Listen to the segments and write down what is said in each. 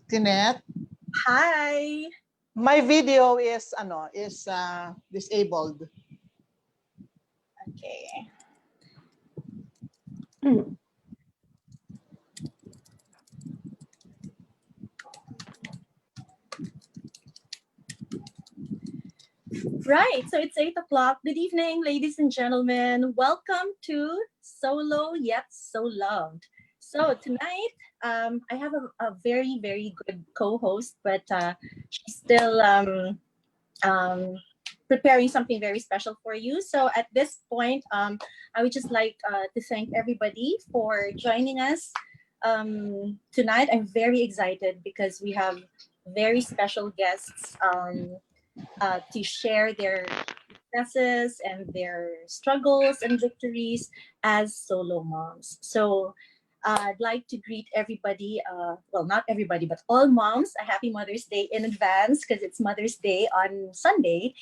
Tinette, Hi. my video is disabled. Okay. Right, so it's 8 o'clock. Good evening, ladies and gentlemen. Welcome to Solo Yet So Loved. So tonight, I have a very, very good co-host, but she's still preparing something very special for you. So at this point, I would just like to thank everybody for joining us tonight. I'm very excited because we have very special guests to share their successes and their struggles and victories as solo moms. So I'd like to greet everybody, well, not everybody, but all moms, a happy Mother's Day in advance because it's Mother's Day on Sunday.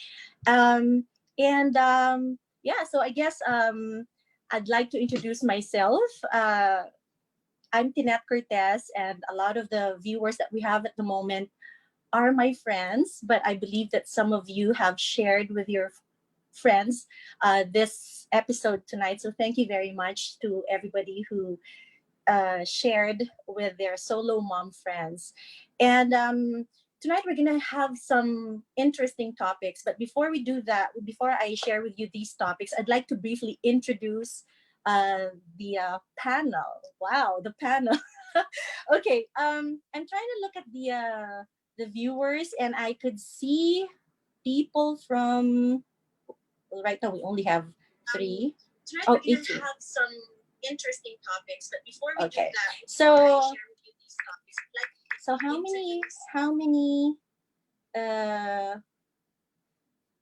Um, yeah, so I guess I'd like to introduce myself. I'm Tinette Cortez, and a lot of the viewers that we have at the moment are my friends, but I believe that some of you have shared with your friends this episode tonight. So thank you very much to everybody who shared with their solo mom friends. And tonight we're going to have some interesting topics. But before we do that, before I share with you these topics, I'd like to briefly introduce the panel. Wow, the panel. Okay, I'm trying to look at the viewers, and I could see people from. Well, right now we only have three. Tonight we're going to have some interesting topics, but before we do that, so I share with you these topics. So how many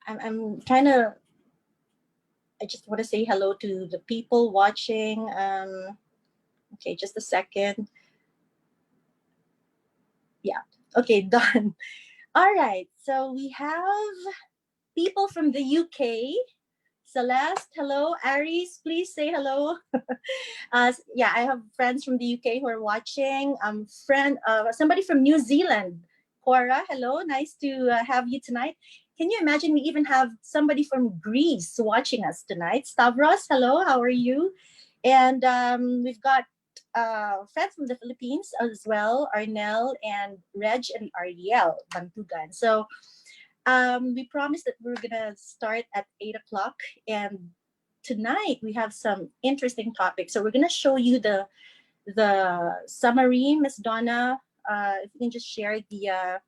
I'm trying to I just want to say hello to the people watching. Okay, just a second. Yeah. Okay, done. All right. So we have people from the UK. Celeste, hello. Aries, please say hello. Yeah, I have friends from the UK who are watching. Somebody from New Zealand. Cora, hello. Nice to have you tonight. Can you imagine we even have somebody from Greece watching us tonight? Stavros, hello. How are you? And we've got friends from the Philippines as well, Arnel and Reg and Ariel Bantugan. So we promised that we are gonna start at 8 o'clock, and tonight we have some interesting topics. So we're gonna show you the summary, Miss Donna. If you can just share the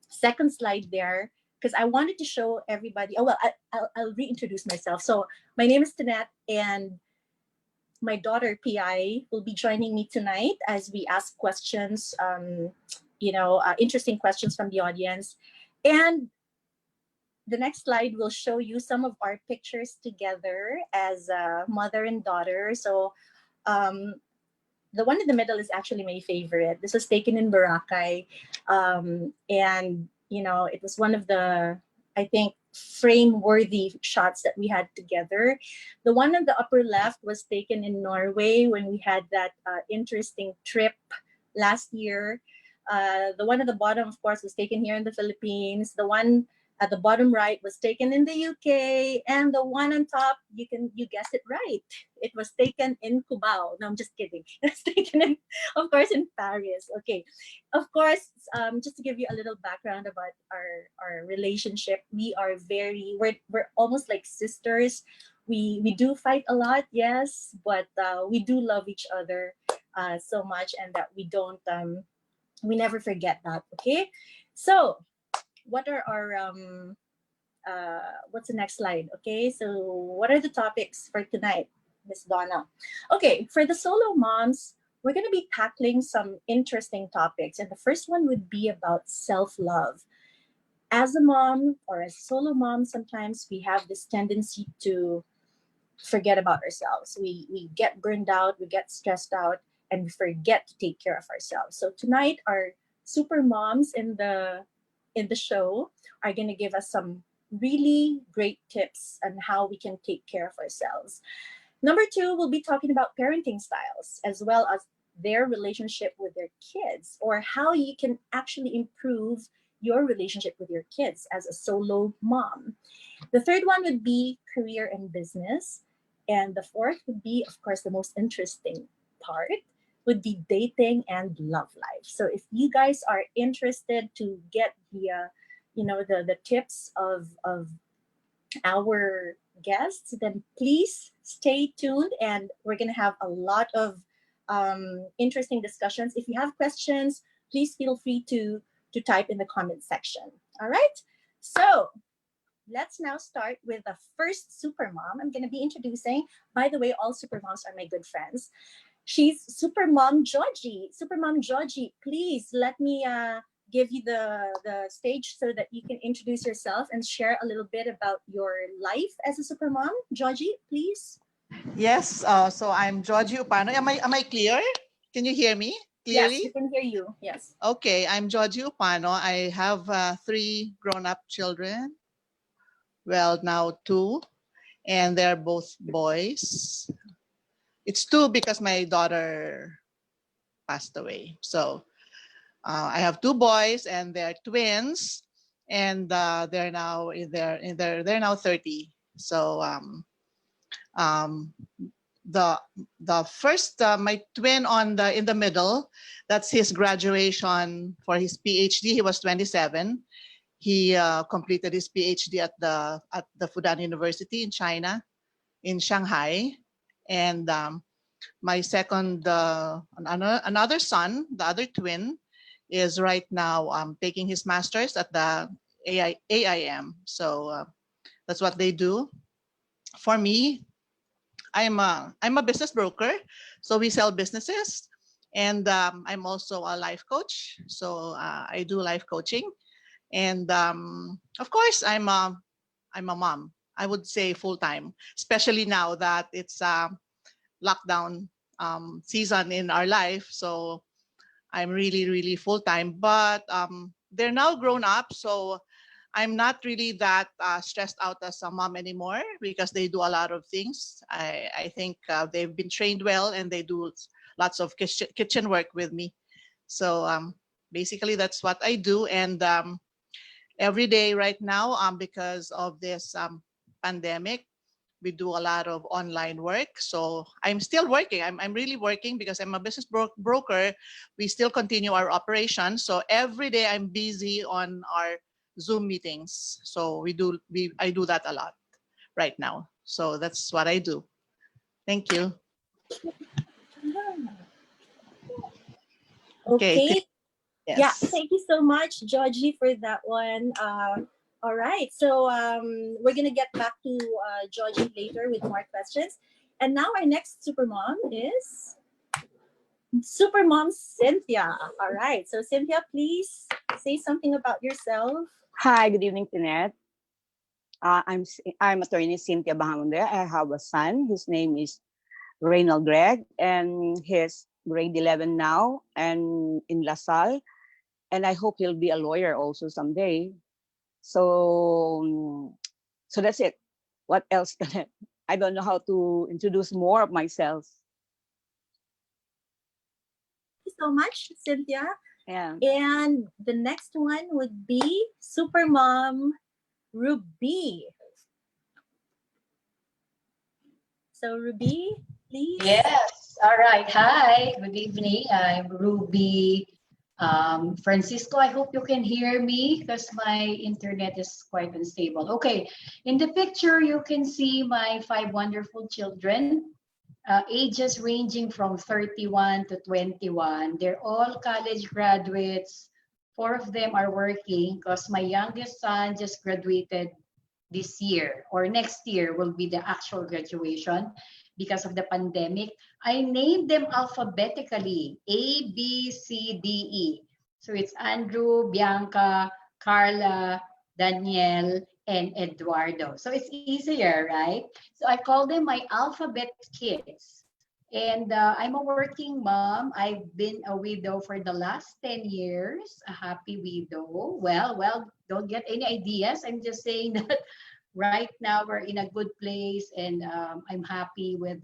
second slide there, because I wanted to show everybody. Oh well, I'll reintroduce myself. So my name is Tinette, and my daughter Pi will be joining me tonight as we ask questions. Interesting questions from the audience. And the next slide will show you some of our pictures together as a mother and daughter. So the one in the middle is actually my favorite. This was taken in Boracay. And, it was one of the, I think, frame-worthy shots that we had together. The one on the upper left was taken in Norway when we had that interesting trip last year. The one at the bottom, of course, was taken here in the Philippines. The one at the bottom right was taken in the UK, and the one on top, you guessed it right. It was taken in Cubao. No, I'm just kidding. It's taken in, of course, in Paris. Okay, of course. Just to give you a little background about our relationship, we're almost like sisters. We do fight a lot, yes, but we do love each other so much, and that we never forget that. Okay, so what are our what's the next slide? Okay, so what are the topics for tonight, Miss Donna? Okay, for the solo moms, we're going to be tackling some interesting topics, and the first one would be about self-love. As a mom or as a solo mom, sometimes we have this tendency to forget about ourselves. We get burned out, we get stressed out, and we forget to take care of ourselves. So tonight, our super moms in the show are going to give us some really great tips on how we can take care of ourselves. Number two, we'll be talking about parenting styles as well as their relationship with their kids, or how you can actually improve your relationship with your kids as a solo mom. The third one would be career and business. And the fourth would be, of course, the most interesting part would be dating and love life. So if you guys are interested to get the tips of our guests, then please stay tuned, and we're gonna have a lot of interesting discussions. If you have questions, please feel free to type in the comment section. All right. So let's now start with the first super mom I'm going to be introducing. By the way, all super moms are my good friends. She's Super Mom Georgie. Super Mom Georgie, please let me give you the stage so that you can introduce yourself and share a little bit about your life as a super mom. Georgie, please. Yes, so I'm Georgie Upano. Am I clear? Can you hear me Yes, we clearly? can hear you. Yes. Okay, I'm Georgie Upano. I have three grown-up children. Well, now two, and they're both boys. It's two because my daughter passed away. So I have two boys, and they're twins, and they're now 30. So um, the first my twin on the in the middle, that's his graduation for his PhD. He was 27. He completed his PhD at the Fudan University in China, in Shanghai. And my second another son, the other twin, is right now taking his master's at the AIM. So that's what they do. For me, I'm a business broker, so we sell businesses, and I'm also a life coach. So I do life coaching, and of course I'm a mom. I would say full time, especially now that it's lockdown season in our life. So I'm really full time. But they're now grown up, so I'm not really that stressed out as a mom anymore because they do a lot of things. I think they've been trained well, and they do lots of kitchen work with me. So basically, that's what I do. And every day right now, because of this pandemic, we do a lot of online work. So I'm still working. I'm really working because I'm a business broker. We still continue our operations. So every day I'm busy on our Zoom meetings. So I do that a lot right now. So that's what I do. Thank you. Okay. Okay. Yeah, Yes. thank you so much, Georgie, for that one. All right, so we're gonna get back to Georgie later with more questions. And now our next super mom is super mom Cynthia. All right, so Cynthia, please say something about yourself. Hi, good evening, Tinet. I'm attorney Cynthia Bahamonde. I have a son. His name is Reynald Greg, and he's grade 11 now and in LaSalle. And I hope he'll be a lawyer also someday. So, so that's it. What else can I don't know how to introduce more of myself. Thank you so much, Cynthia. Yeah. And the next one would be super mom Ruby. So Ruby, please. Yes. All right. Hi. Good evening. I'm Ruby Francisco. I hope you can hear me because my internet is quite unstable. Okay. In the picture, you can see my five wonderful children, ages ranging from 31 to 21. They're all college graduates. Four of them are working because my youngest son just graduated this year, or next year will be the actual graduation because of the pandemic. I named them alphabetically, A, B, C, D, E. So it's Andrew, Bianca, Carla, Danielle, and Eduardo. So it's easier, right? So I call them my alphabet kids. And I'm a working mom. I've been a widow for the last 10 years, a happy widow. Well, don't get any ideas. I'm just saying that right now we're in a good place, and I'm happy with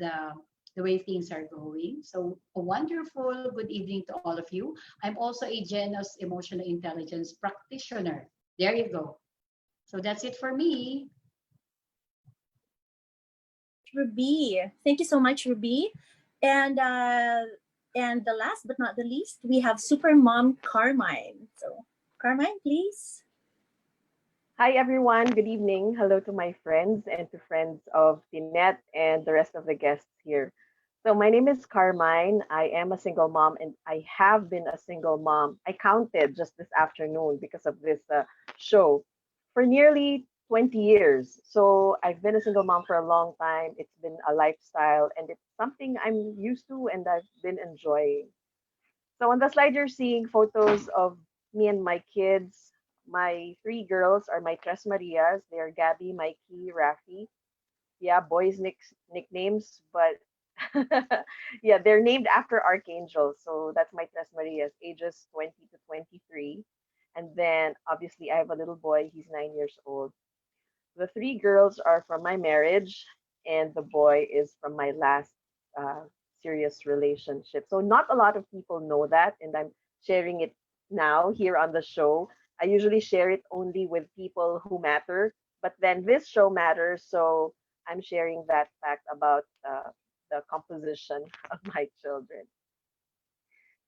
the way things are going. So a wonderful good evening to all of you. I'm also a Genos emotional intelligence practitioner. There you go. So that's it for me. Ruby. Thank you so much, Ruby. And the last but not the least, we have Super Mom Carmine. So Carmine, please. Hi, everyone. Good evening. Hello to my friends and to friends of Tinette and the rest of the guests here. So, my name is Carmine. I am a single mom and I have been a single mom. I counted just this afternoon because of this show for nearly 20 years. So, I've been a single mom for a long time. It's been a lifestyle and it's something I'm used to and I've been enjoying. So on the slide, you're seeing photos of me and my kids. My three girls are my Tres Marias. They are Gabby, Mikey, Rafi. Yeah, boys' nicknames, but yeah, they're named after archangels. So that's my Tres Marias, ages 20 to 23. And then obviously I have a little boy. He's 9 years old. The three girls are from my marriage, and the boy is from my last uh, serious relationship. So, not a lot of people know that, and I'm sharing it now here on the show. I usually share it only with people who matter, but then this show matters, so I'm sharing that fact about the composition of my children.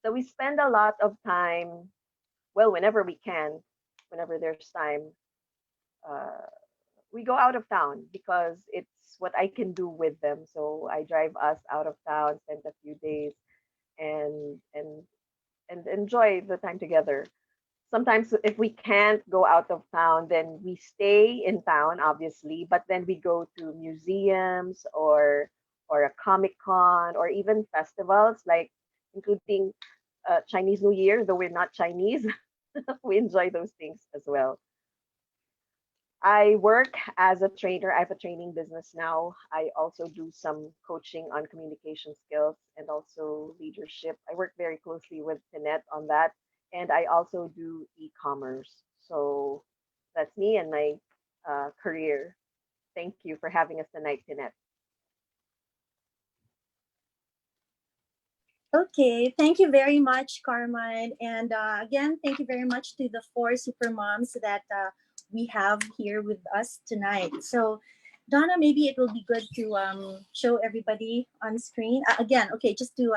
So, we spend a lot of time, well, whenever we can, whenever there's time. Uh, we go out of town because it's what I can do with them. So I drive us out of town, spend a few days, and and and enjoy the time together. Sometimes if we can't go out of town, then we stay in town, obviously, but then we go to museums or a comic con or even festivals like including Chinese New Year, though we're not Chinese. We enjoy those things as well. I work as a trainer. I have a training business now. I also do some coaching on communication skills and also leadership. I work very closely with Tinette on that. And I also do e-commerce. So that's me and my career. Thank you for having us tonight, Tinette. Okay, thank you very much, Carmine. And again, thank you very much to the four super moms that we have here with us tonight. So, Donna, maybe it will be good to show everybody on screen. Again, okay, just to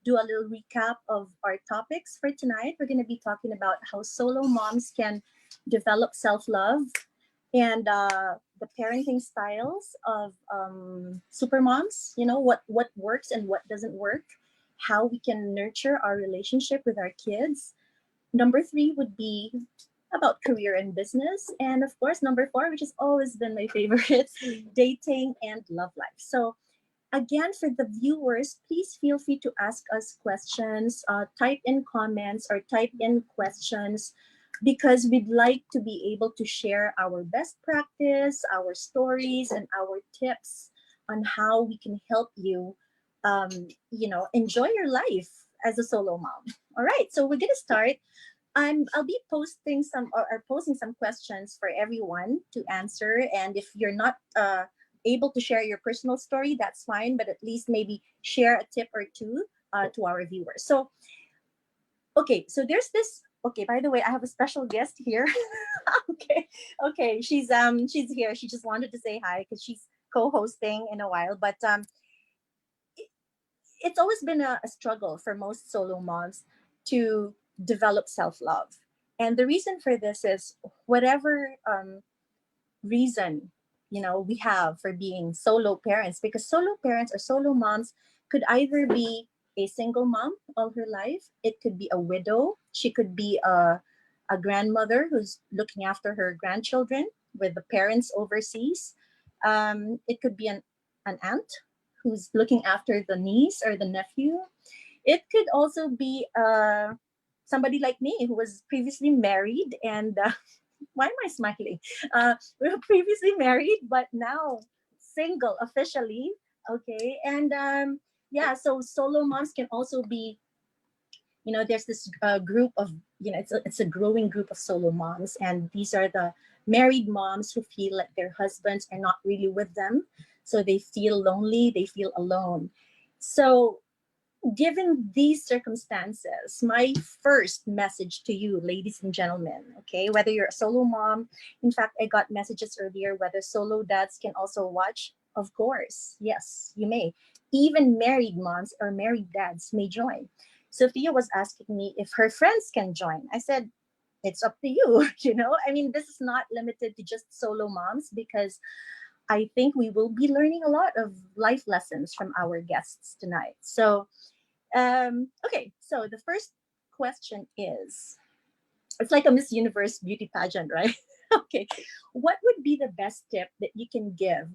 do a little recap of our topics for tonight. We're going to be talking about how solo moms can develop self love and the parenting styles of super moms. You know, what works and what doesn't work, how we can nurture our relationship with our kids. Number three would be about career and business. And of course, number four, which has always been my favorite, dating and love life. So, again, for the viewers, please feel free to ask us questions, type in comments or type in questions because we'd like to be able to share our best practice, our stories, and our tips on how we can help you, enjoy your life as a solo mom. All right, so we're gonna start. I'll be posting some or posing some questions for everyone to answer, and if you're not able to share your personal story, that's fine. But at least maybe share a tip or two to our viewers. So, okay, so there's this. Okay, by the way, I have a special guest here. Okay, she's here. She just wanted to say hi because she's co-hosting in a while, but it's always been a struggle for most solo moms to develop self-love. And the reason for this is whatever reason we have for being solo parents, because solo parents or solo moms could either be a single mom all her life, it could be a widow, she could be a grandmother who's looking after her grandchildren with the parents overseas. It could be an aunt who's looking after the niece or the nephew. It could also be somebody like me who was previously married and why am I smiling? We were previously married, but now single officially. Okay, and yeah, so solo moms can also be. There's this group of it's a growing group of solo moms, and these are the married moms who feel like their husbands are not really with them, so they feel lonely, they feel alone. So, given these circumstances, my first message to you, ladies and gentlemen, okay, whether you're a solo mom, in fact, I got messages earlier whether solo dads can also watch. Of course, yes, you may. Even married moms or married dads may join. Sophia was asking me if her friends can join. I said, it's up to you. I mean, this is not limited to just solo moms because I think we will be learning a lot of life lessons from our guests tonight. So, okay, so the first question is, it's like a Miss Universe beauty pageant, right? Okay, what would be the best tip that you can give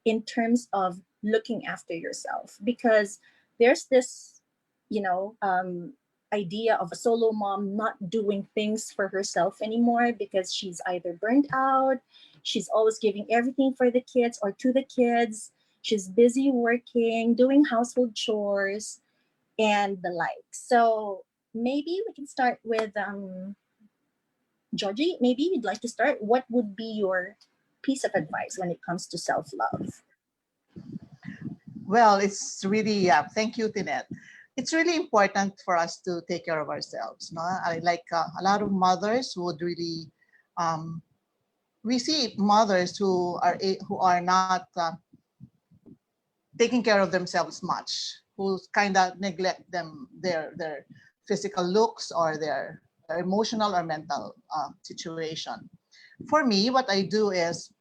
in terms of looking after yourself? Because there's this, you know, um, idea of a solo mom not doing things for herself anymore because she's either burnt out, she's always giving everything for the kids or to the kids, she's busy working, doing household chores, and the like. So maybe we can start with Georgie. Maybe you'd like to start. What would be your piece of advice when it comes to self love? Well, it's really, yeah, thank you, Tinette. It's really important for us to take care of ourselves. No, I like a lot of mothers would really. Um, we see mothers who are not taking care of themselves much, who kind of neglect their physical looks or their emotional or mental situation. For me, what I do is,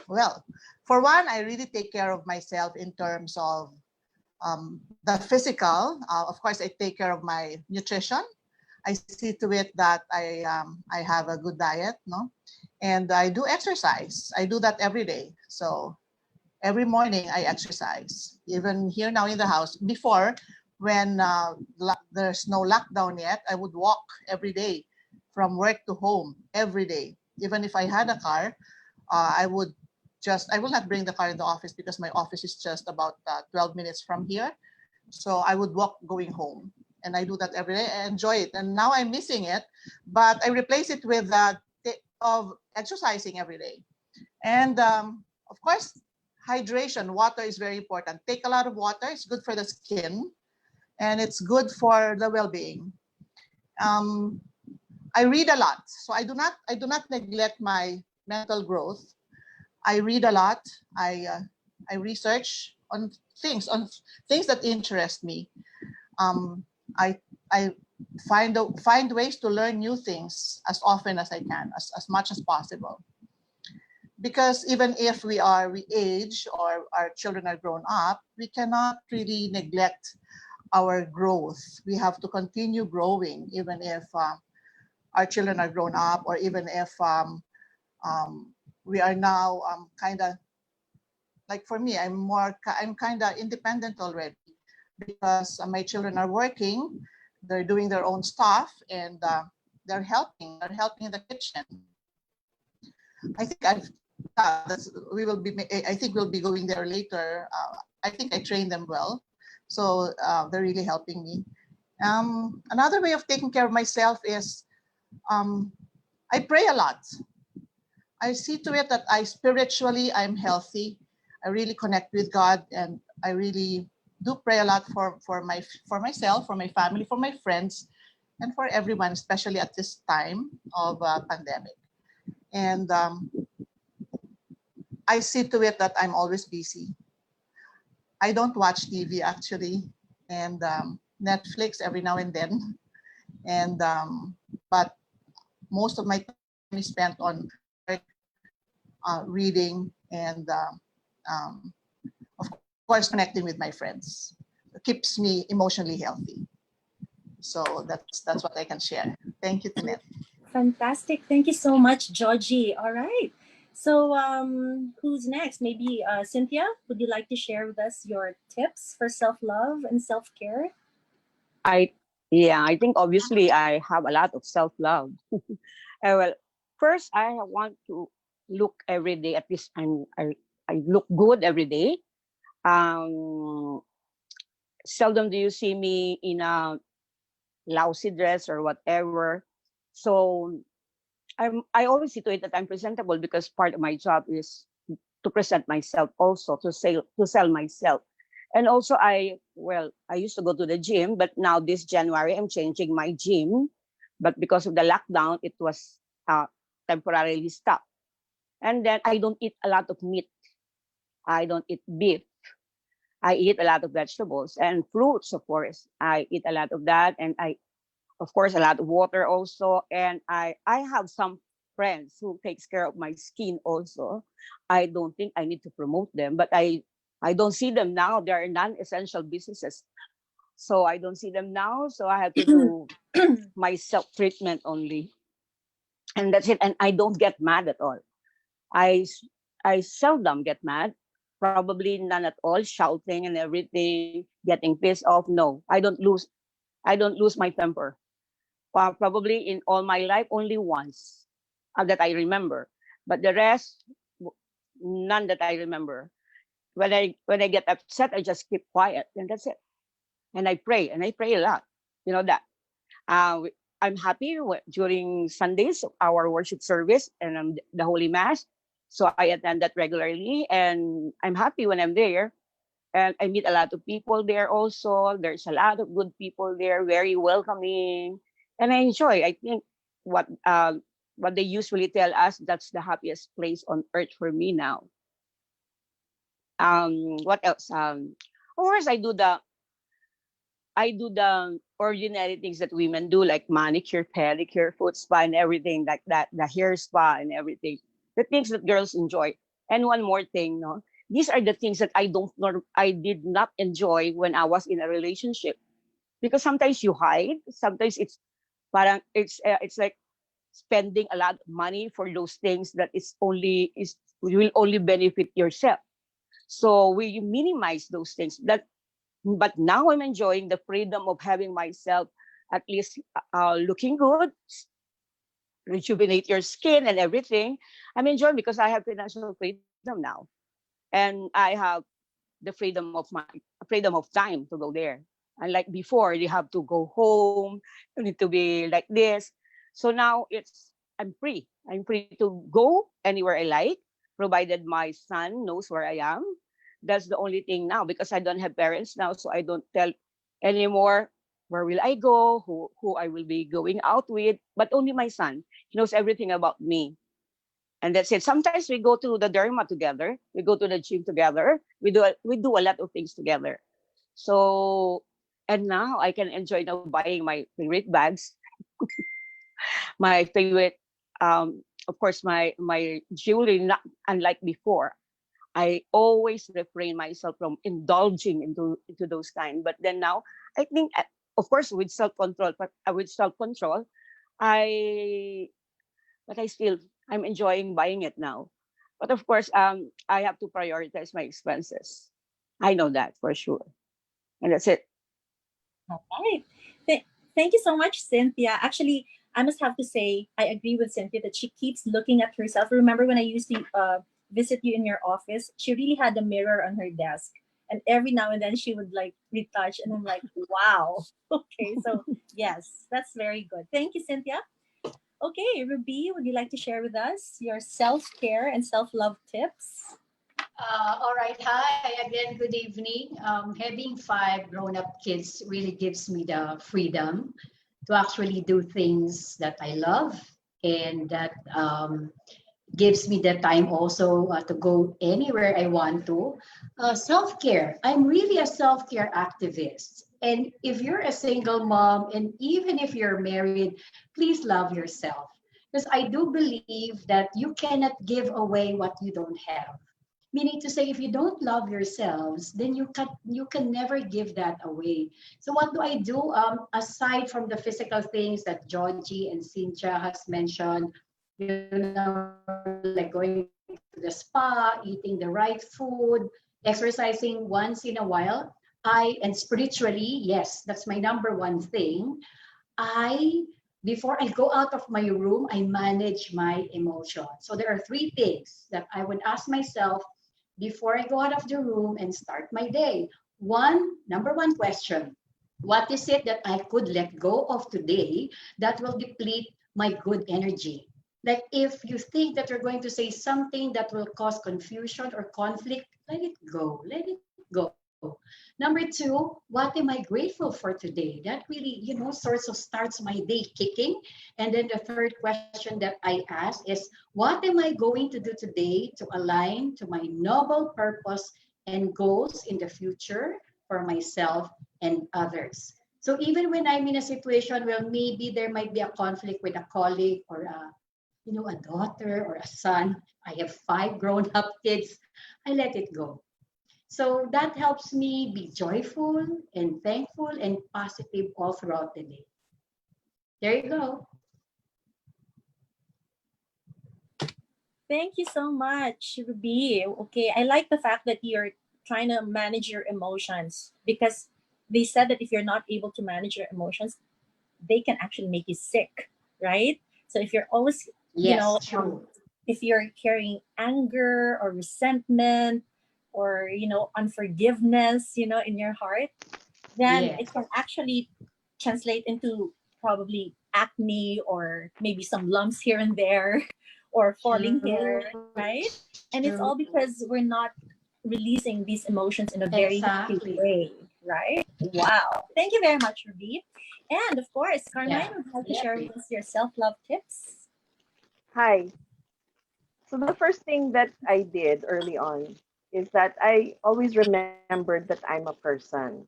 well, for one, I really take care of myself in terms of the physical. Of course, I take care of my nutrition. I see to it that I have a good diet, no, and I do exercise. I do that every day. So every morning I exercise. Even here now in the house. Before, when there's no lockdown yet, I would walk every day from work to home every day. Even if I had a car, I will not bring the car in the office because my office is just about 12 minutes from here. So I would walk going home. And I do that every day. I enjoy it. And now I'm missing it, but I replace it with of exercising every day. And of course, hydration, water is very important. Take a lot of water. It's good for the skin and it's good for the well-being. Um, I read a lot, so I do not neglect my mental growth. I read a lot. I research on things that interest me. Um, I I find ways to learn new things as often as I can, as much as possible. Because even if we age or our children are grown up, we cannot really neglect our growth. We have to continue growing even if our children are grown up, or even if um, we are now kind of, like for me, I'm kind of independent already because my children are working, they're doing their own stuff, and they're helping in the kitchen. I think we will be. I think we'll be going there later. I think I trained them well, so they're really helping me. Another way of taking care of myself is um, I pray a lot. I see to it that I'm healthy. I really connect with God, and I really do pray a lot for myself, for my family, for my friends, and for everyone, especially at this time of pandemic. And I see to it that I'm always busy. I don't watch TV actually, and Netflix every now and then. And but most of my time is spent on work, reading, and of course connecting with my friends. It keeps me emotionally healthy. So that's what I can share. Thank you, Tinette. Fantastic. Thank you so much, Georgie. All right. So, who's next? Maybe Cynthia, would you like to share with us your tips for self love and self care? I yeah, I think obviously I have a lot of self-love. Well, first I want to look every day. At least I look good every day. Um, Seldom do you see me in a lousy dress or whatever. So I always see to it that I'm presentable because part of my job is to present myself, also to sell myself. And also I used to go to the gym, but now this January I'm changing my gym. But because of the lockdown, it was temporarily stopped. And then I don't eat a lot of meat. I don't eat beef. I eat a lot of vegetables and fruits, of course. I eat a lot of that, and of course, a lot of water also. And I have some friends who takes care of my skin also. I don't think I need to promote them, but I don't see them now. They are non-essential businesses, so I don't see them now. So I have to do my self treatment only, and that's it. And I don't get mad at all. I I seldom get mad. Probably none at all, shouting and everything, getting pissed off. No, I don't lose my temper. Probably in all my life, only once that I remember. But the rest, none that I remember. When I get upset, I just keep quiet, and that's it. And I pray a lot. You know that. I'm happy during Sundays, our worship service and the Holy Mass. So I attend that regularly, and I'm happy when I'm there. And I meet a lot of people there also. There's a lot of good people there, very welcoming, and I enjoy. I think what what they usually tell us, that's the happiest place on earth for me now. What else? Of course, I do the ordinary things that women do, like manicure, pedicure, foot spa, and everything like that, the hair spa and everything. The things that girls enjoy. And one more thing, no, these are the things that I did not enjoy when I was in a relationship, because sometimes you hide, sometimes it's like spending a lot of money for those things that is will only benefit yourself. So we minimize those things. But now I'm enjoying the freedom of having myself at least looking good, rejuvenate your skin and everything. I'm enjoying because I have financial freedom now, and I have the freedom of time to go there. Unlike before, you have to go home, you need to be like this. So now I'm free. I'm free to go anywhere I like, provided my son knows where I am. That's the only thing now, because I don't have parents now, so I don't tell anymore where will I go, who I will be going out with, but only my son. He knows everything about me. And that's it. Sometimes we go to the derma together, we go to the gym together, we do a lot of things together. So, and now I can enjoy now buying my favorite bags, my favorite, of course, my jewelry. Not unlike before, I always refrain myself from indulging into those kind. But then now, I think, of course, with self control, I but I still I'm enjoying buying it now. But of course, I have to prioritize my expenses. I know that for sure, and that's it. All right. Thank you so much, Cynthia. Actually, I must have to say, I agree with Cynthia that she keeps looking at herself. Remember when I used to visit you in your office? She really had a mirror on her desk. And every now and then she would like retouch. And I'm like, wow. Okay. So, yes, that's very good. Thank you, Cynthia. Okay, Ruby, would you like to share with us your self care and self love tips? All right. Hi again. Good evening. Having five grown-up kids really gives me the freedom to actually do things that I love, and that gives me the time also to go anywhere I want to. Self-care. I'm really a self-care activist. And if you're a single mom, and even if you're married, please love yourself. Because I do believe that you cannot give away what you don't have. Meaning to say, if you don't love yourselves, then you can never give that away. So what do I do? Aside from the physical things that Georgie and Cynthia has mentioned, like going to the spa, eating the right food, exercising once in a while. And spiritually, yes, that's my number one thing. I Before I go out of my room, I manage my emotions. So there are three things that I would ask myself before I go out of the room and start my day. Number one question: what is it that I could let go of today that will deplete my good energy? Like if you think that you're going to say something that will cause confusion or conflict, let it go. Let it go. Number two, what am I grateful for today? That really, sort of starts my day kicking. And then the third question that I ask is, what am I going to do today to align to my noble purpose and goals in the future for myself and others? So even when I'm in a situation where maybe there might be a conflict with a colleague or a daughter or a son, I have 5 grown-up kids, I let it go. So that helps me be joyful and thankful and positive all throughout the day. There you go. Thank you so much, Ruby. Okay, I like the fact that you're trying to manage your emotions, because they said that if you're not able to manage your emotions, they can actually make you sick, right? So if you're always, Yes, true. if you're carrying anger or resentment or, unforgiveness, in your heart, then Yes. it can actually translate into probably acne or maybe some lumps here and there or falling True. hair, right? True. And it's all because we're not releasing these emotions in a very healthy Exactly. way, right? Wow. Thank you very much, Ruby. And of course, Yeah. Carmine would like to Yeah. share with us your self love tips. Hi. So the first thing that I did early on is that I always remembered that I'm a person.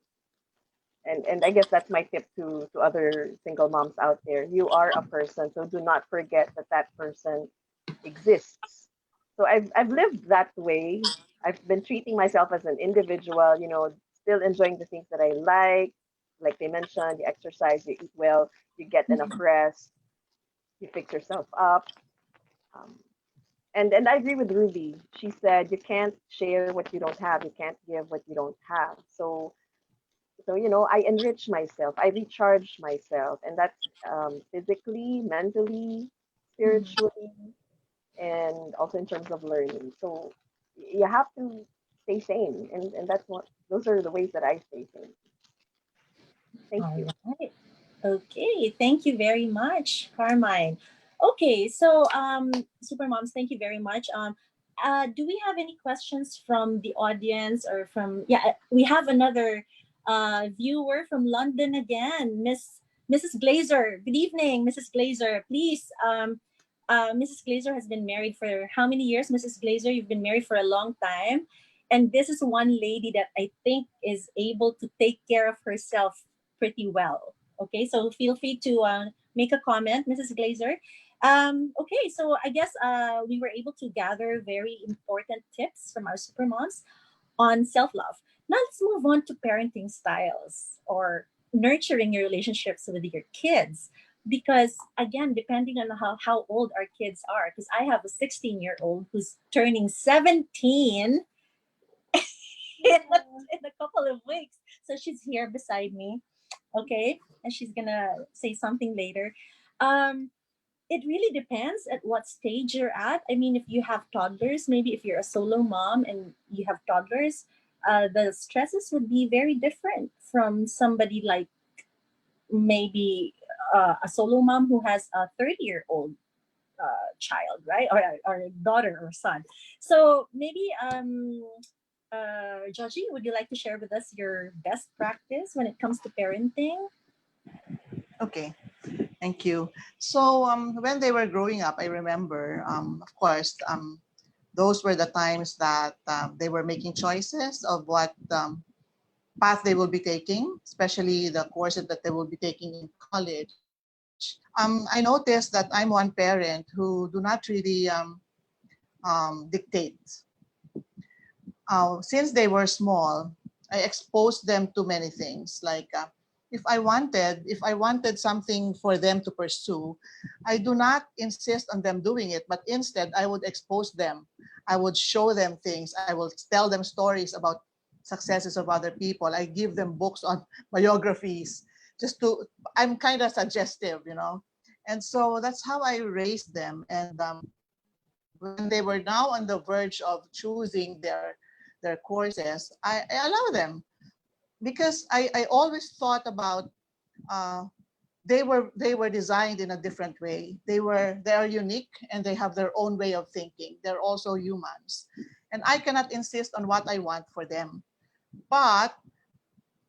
And I guess that's my tip to other single moms out there. You are a person, so do not forget that that person exists. So I've lived that way. I've been treating myself as an individual, still enjoying the things that I like they mentioned, you exercise, you eat well, you get enough rest, you fix yourself up. Um, and I agree with Ruby. She said you can't share what you don't have, you can't give what you don't have. So I enrich myself, I recharge myself, and that's physically, mentally, Mhm. spiritually, and also in terms of learning. So you have to stay sane, and that's what those are the ways that I stay sane. Thank All you. right. Okay, thank you very much, Carmine. Okay, so super moms, thank you very much. Do we have any questions from the audience or from? Yeah, we have another viewer from London again, Mrs. Glazer. Good evening, Mrs. Glazer. Please, Mrs. Glazer has been married for how many years, Mrs. Glazer? You've been married for a long time, and this is one lady that I think is able to take care of herself pretty well. Okay, so feel free to make a comment, Mrs. Glazer. Okay, so I guess we were able to gather very important tips from our super moms on self love. Now let's move on to parenting styles or nurturing your relationships with your kids. Because again, depending on how old our kids are, because I have a 16-year-old who's turning 17 in a couple of weeks. So she's here beside me, okay, and she's gonna say something later. It really depends at what stage you're at. I mean, if you have toddlers, maybe if you're a solo mom and you have toddlers, the stresses would be very different from somebody like maybe a solo mom who has a 30-year-old child, right, or daughter or son. So maybe Joji, would you like to share with us your best practice when it comes to parenting? Okay, thank you. So when they were growing up, I remember, of course, those were the times that they were making choices of what path they will be taking, especially the courses that they will be taking in college. I noticed that I'm one parent who do not really dictate. Since they were small, I exposed them to many things. Like if I wanted something for them to pursue, I do not insist on them doing it, but instead I would expose them. I would show them things. I will tell them stories about successes of other people. I give them books on biographies. Just to, I'm kind of suggestive. And so that's how I raised them. And when they were now on the verge of choosing their courses, I allow them because I always thought about uh, they were designed in a different way. They are unique and they have their own way of thinking. They're also humans, and I cannot insist on what I want for them. but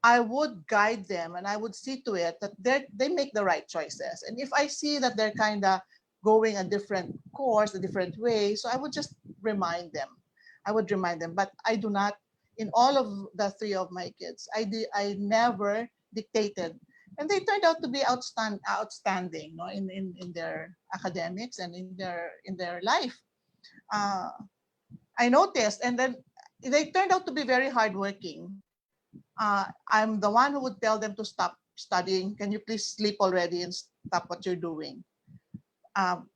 I would guide them and I would see to it that they make the right choices. And if I see that they're kind of going a different course, a different way, so I would just remind them. I would remind them, but I do not. In all of the three of my kids, I never dictated, and they turned out to be outstanding, no, in their academics and in their life. Uh, I noticed, and then they turned out to be very hardworking. I'm the one who would tell them to stop studying. Can you please sleep already and stop what you're doing? Um,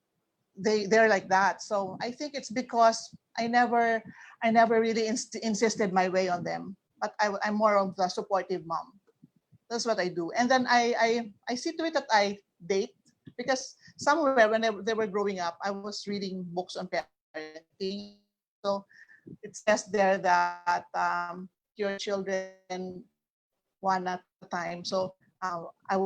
they're like that. So I think it's because I never really insisted my way on them. But I'm more of the supportive mom. That's what I do. And then I see to it that I date because somewhere when they were growing up, I was reading books on parenting. So it says there that date your children one at a time. So I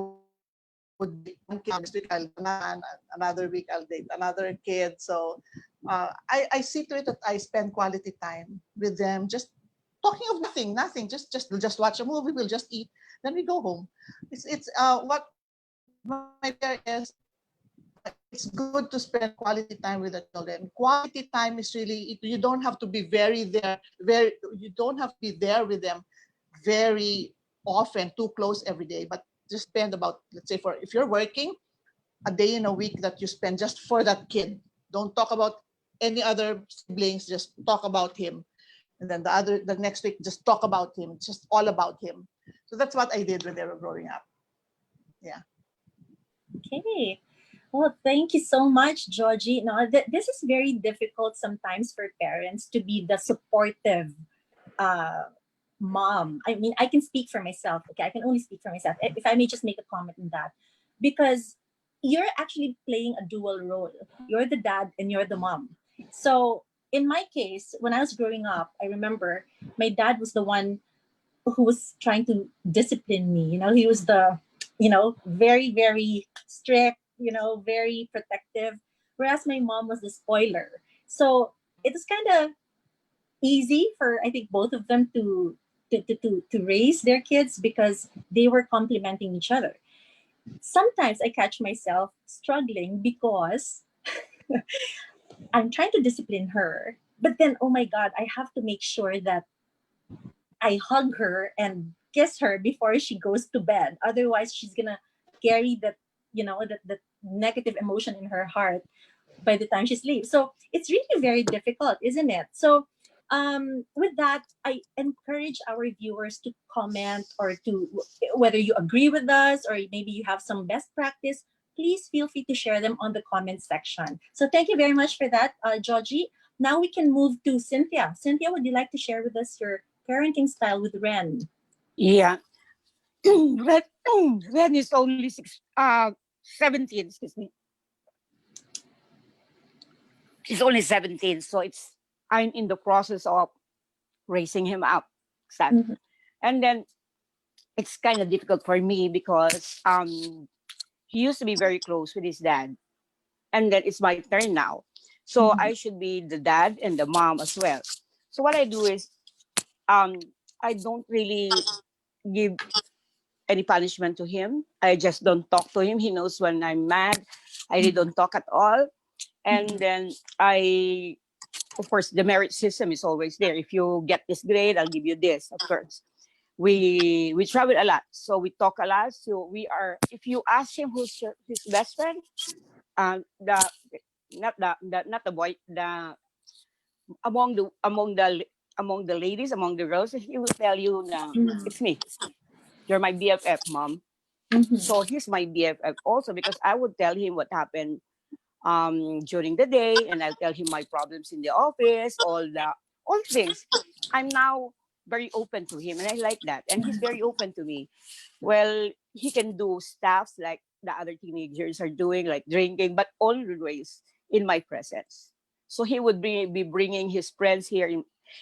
would date one kid next week. I'll date another week. I'll date another kid. So I see to it that I spend quality time with them, just talking of nothing. Just we'll just watch a movie. We'll just eat. Then we go home. It's what my prayer is. It's good to spend quality time with the children. Quality time is really you don't have to be very there. Very you don't have to be there with them very often, too close every day. But just spend about, let's say, for if you're working, a day in a week that you spend just for that kid. Don't talk about any other siblings. Just talk about him. And then the next week, just talk about him. It's just all about him. So that's what I did when they were growing up. Yeah. Okay. Well, thank you so much, Georgie. Now, this is very difficult sometimes for parents to be the supportive uh, mom. I mean, I can speak for myself. Okay, I can only speak for myself. If I may just make a comment on that, because you're actually playing a dual role. You're the dad and you're the mom. So in my case, when I was growing up, I remember my dad was the one who was trying to discipline me. He was the, very, very strict, very protective, whereas my mom was the spoiler. So it was kind of easy for, I think, both of them to raise their kids because they were complementing each other. Sometimes I catch myself struggling because I'm trying to discipline her, but then, oh my God, I have to make sure that I hug her and kiss her before she goes to bed. Otherwise, she's gonna carry that negative emotion in her heart by the time she sleeps. So it's really very difficult, isn't it? So with that, I encourage our viewers to comment or to whether you agree with us or maybe you have some best practice. Please feel free to share them on the comment section. So thank you very much for that, Georgie. Now we can move to Cynthia. Cynthia, would you like to share with us your parenting style with Ren? Yeah. Red, Red is only 17, excuse me. He's only 17, so I'm in the process of raising him up. Mhm. And then it's kind of difficult for me because he used to be very close with his dad. And then it's my turn now. So Mhm. I should be the dad and the mom as well. So what I do is um I don't really give any punishment to him. I just don't talk to him. He knows when I'm mad. I really don't talk at all. And then of course, the merit system is always there. If you get this grade, I'll give you this. Of course, we travel a lot, so we talk a lot. So we are. If you ask him who's his best friend, the not the boy, the among the among the among the ladies, among the girls, he will tell you, Mhm. it's me. You're my BFF, mom. Mhm. So he's my BFF also because I would tell him what happened during the day, and I'll tell him my problems in the office, all things. I'm now very open to him, and I like that. And he's very open to me. Well, he can do stuff like the other teenagers are doing, like drinking, but always in my presence. So he would be bringing his friends here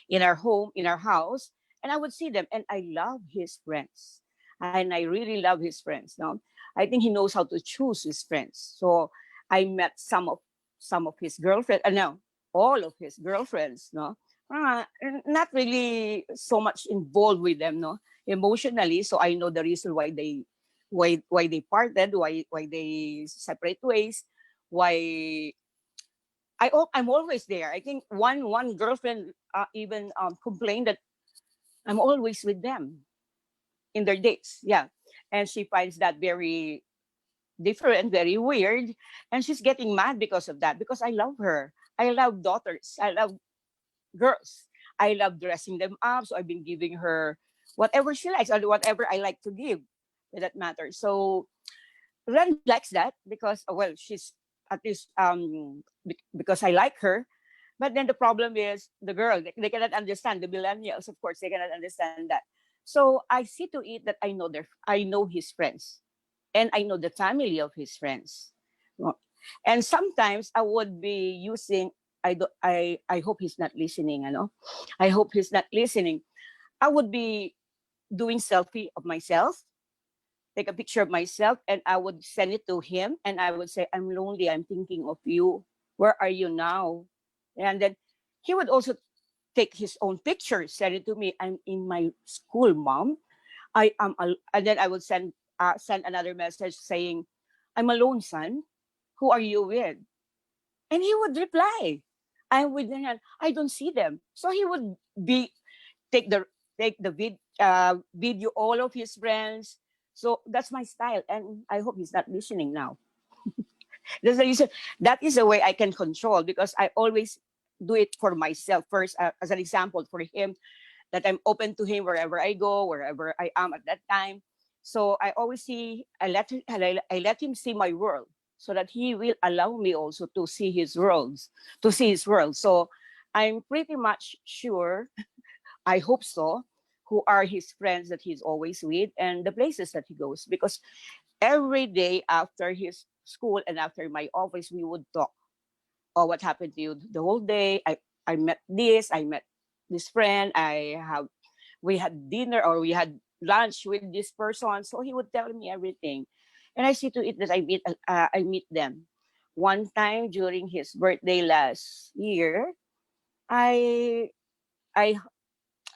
in our home, in our house, and I would see them, and I love his friends, and I really love his friends. Now, I think he knows how to choose his friends. So I met some of his girlfriends. No, all of his girlfriends. No, Not really so much involved with them, no, emotionally. So I know the reason why they parted, why they separate ways, why I'm always there. I think one girlfriend even complained that I'm always with them in their dates. Yeah, and she finds that very different, very weird, and she's getting mad because of that. Because I love her. I love daughters. I love girls. I love dressing them up. So I've been giving her whatever she likes or whatever I like to give for that matter. So Ren likes that because, well, she's at least because I like her. But then the problem is the girl, they cannot understand the millennials, of course, they cannot understand that. So I see to it that I know his friends and I know the family of his friends. And sometimes I would be using, I hope he's not listening, you know. I hope he's not listening. I would be doing selfie of myself, take a picture of myself, and I would send it to him. And I would say, I'm lonely. I'm thinking of you. Where are you now? And then he would also take his own picture, send it to me. I'm in my school, mom. And then I would send another message saying, I'm alone, son. Who are you with? And he would reply, I'm with them. I don't see them. So he would be take the video all of his friends. So that's my style, and I hope he's not listening now. That's the reason. That is the way I can control because I always do it for myself first, as an example for him, that I'm open to him wherever I go, wherever I am at that time. So I always see, I let him see my world so that he will allow me also to see his worlds, to see his world. So I'm pretty much sure, I hope so, who are his friends that he's always with and the places that he goes. Because every day after his school and after my office, we would talk. Oh, what happened to you the whole day? I met this, I met this friend, we had dinner or we had lunch with this person. So he would tell me everything. And I see to it that I meet them. One time during his birthday last year, I I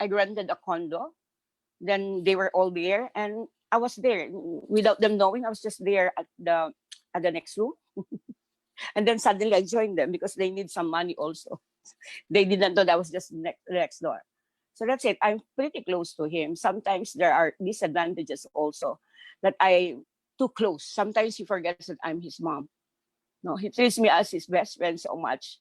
I rented a condo. Then they were all there, and I was there without them knowing. I was just there at the next room, and then suddenly I joined them because they need some money also. They didn't know that I was just next door. So that's it. I'm pretty close to him. Sometimes there are disadvantages also that I too close. Sometimes he forgets that I'm his mom. No, he treats me as his best friend so much.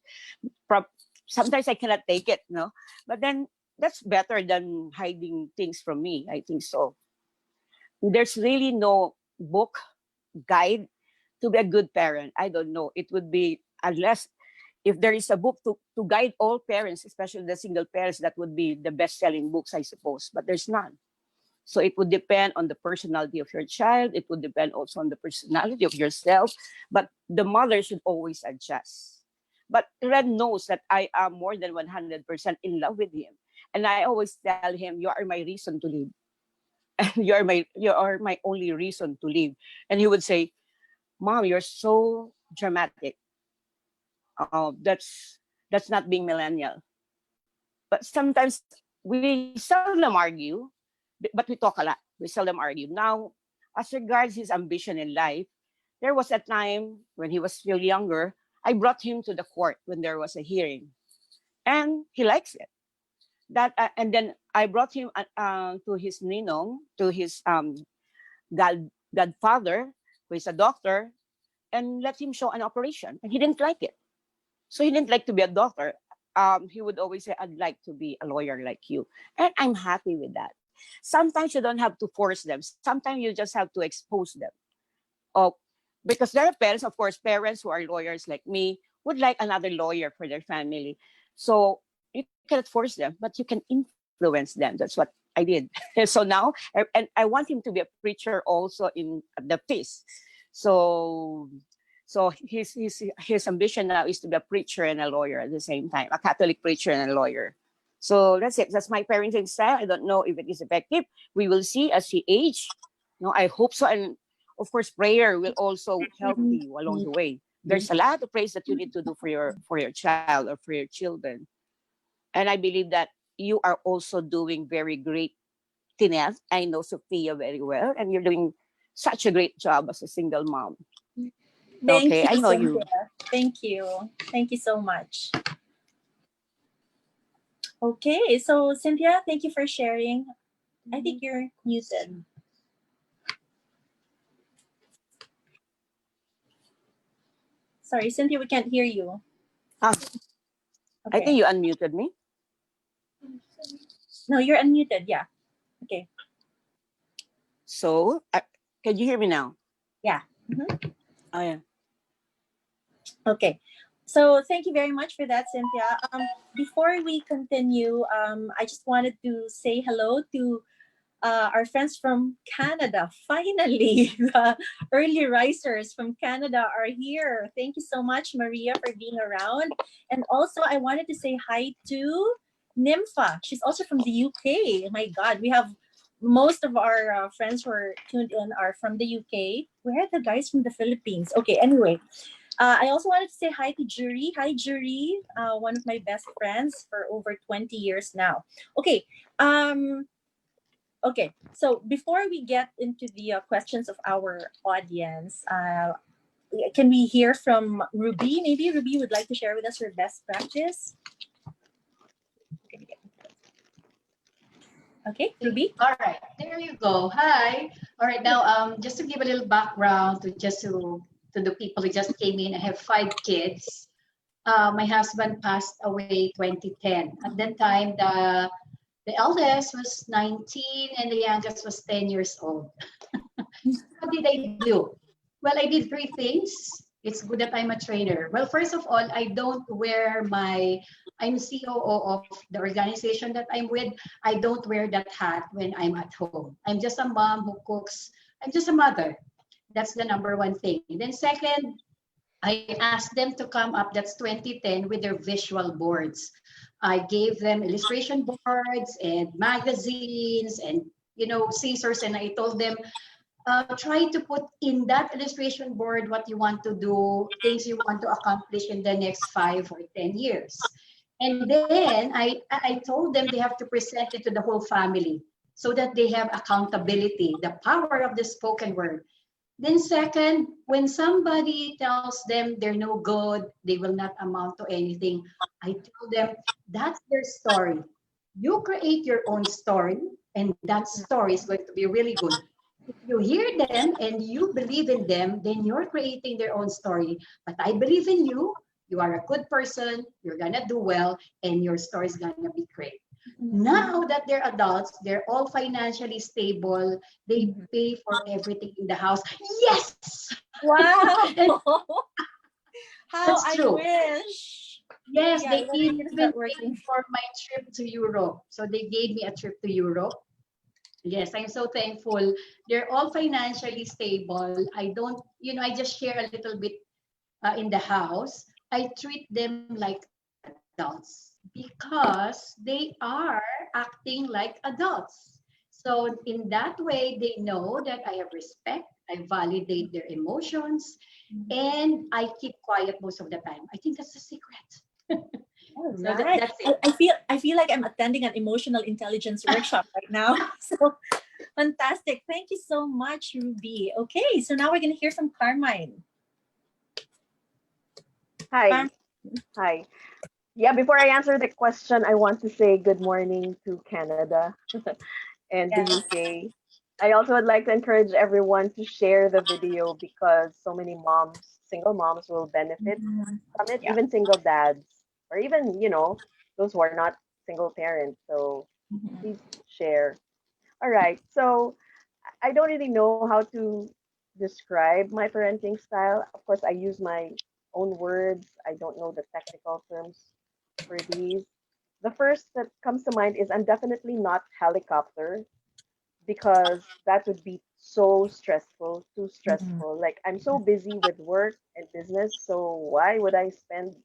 Sometimes I cannot take it, no. But then that's better than hiding things from me. I think so. There's really no book guide to be a good parent. I don't know. It would be, unless if there is a book to guide all parents, especially the single parents, that would be the best selling books, I suppose. But there's none. So it would depend on the personality of your child. It would depend also on the personality of yourself. But the mother should always adjust. But Red knows that I am more than 100% in love with him. And I always tell him, you are my reason to live. And you are my only reason to live. And he would say, Mom, you're so dramatic. That's not being millennial. But sometimes we seldom argue, but we talk a lot. We seldom argue. Now, as regards his ambition in life, there was a time when he was still younger, I brought him to the court when there was a hearing, and he likes it. And then I brought him to his ninong, to his godfather, who is a doctor, and let him show an operation, and he didn't like it. So he didn't like to be a doctor. He would always say, I'd like to be a lawyer like you. And I'm happy with that. Sometimes you don't have to force them. Sometimes you just have to expose them. Oh, because there are parents, of course, parents who are lawyers like me would like another lawyer for their family. So you cannot force them, but you can influence them. That's what I did. So now, and I want him to be a preacher also in the feast. So his ambition now is to be a preacher and a lawyer at the same time, a Catholic preacher and a lawyer. So that's it. That's my parenting style. I don't know if it is effective. We will see as he age. No, I hope so. And of course, prayer will also help you along the way. There's a lot of praise that you need to do for your child or for your children. And I believe that you are also doing very great, Tineth. I know Sophia very well, and you're doing such a great job as a single mom. Thank Okay, you, I know Cynthia. you. Thank you. Thank you so much. Okay, so Cynthia, thank you for sharing. I think you're muted. Sorry, Cynthia, we can't hear you. Ah, I Okay. think you unmuted me. No, you're unmuted. Yeah. Okay. So, can you hear me now? Yeah. Mhm. Oh, yeah. Okay. So thank you very much for that, Cynthia. Before we continue, I just wanted to say hello to our friends from Canada. Finally, the early risers from Canada are here. Thank you so much, Maria, for being around. And also, I wanted to say hi to Nympha. She's also from the UK. My God, we have most of our friends who are tuned in are from the UK. Where are the guys from the Philippines? Okay, anyway. I also wanted to say hi to Jury. Hi, Jury, one of my best friends for over 20 years now. Okay. Okay, so before we get into the questions of our audience, can we hear from Ruby? Maybe Ruby would like to share with us her best practice. Okay, Ruby. All right, there you go. Hi. All right, now just to give a little background to the people who just came in, I have 5 kids. My husband passed away 2010. At that time, the eldest was 19 and the youngest was 10 years old. What did I do? Well, I did 3 things. It's good that I'm a trainer. Well, first of all, I don't wear I'm COO of the organization that I'm with. I don't wear that hat when I'm at home. I'm just a mom who cooks. I'm just a mother. That's the number one thing. Then second, I asked them to come up, that's 2010, with their visual boards. I gave them illustration boards and magazines and scissors, and I told them try to put in that illustration board what you want to do, things you want to accomplish in the next 5 or 10 years. And then I told them they have to present it to the whole family so that they have accountability, the power of the spoken word. Then second, when somebody tells them they're no good, they will not amount to anything, I tell them that's their story. You create your own story, and that story is going to be really good. If you hear them and you believe in them, then you're creating their own story. But I believe in you. You are a good person. You're going to do well, and your story is going to be great. Now that they're adults, they're all financially stable. They pay for everything in the house. Yes! Wow. And How that's I true. wish. Yes, Yeah, they when are you gonna even start paid working? for my trip to Europe. So they gave me a trip to Europe. Yes, I'm so thankful. They're all financially stable. I don't, I just share a little bit in the house. I treat them like adults because they are acting like adults. So in that way, they know that I have respect. I validate their emotions, and I keep quiet most of the time. I think that's the secret. All So right. that's it. I feel like I'm attending an emotional intelligence workshop right now. So fantastic. Thank you so much, Ruby. Okay, so now we're gonna hear from Carmine. Hi. Hi. Yeah, before I answer the question, I want to say good morning to Canada and the Yes. UK. I also would like to encourage everyone to share the video because so many moms, single moms, will benefit from it, Yeah. even single dads, or even, those who are not single parents. So please share. All right. So I don't really know how to describe my parenting style. Of course, I use my own words. I don't know the technical terms for these. The first that comes to mind is I'm definitely not helicopter because that would be so stressful, too stressful. Like I'm so busy with work and business, so why would I spend,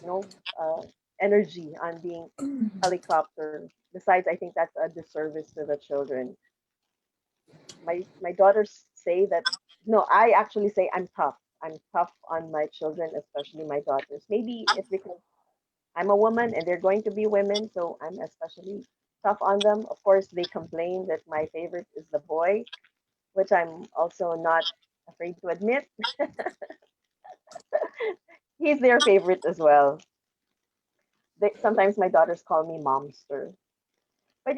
you know, uh, energy on being helicopter? Besides, I think that's a disservice to the children. My daughters say that no, I actually say I'm tough. I'm tough on my children, especially my daughters. Maybe it's because I'm a woman and they're going to be women, so I'm especially tough on them. Of course, they complain that my favorite is the boy, which I'm also not afraid to admit. He's their favorite as well. Sometimes my daughters call me momster. But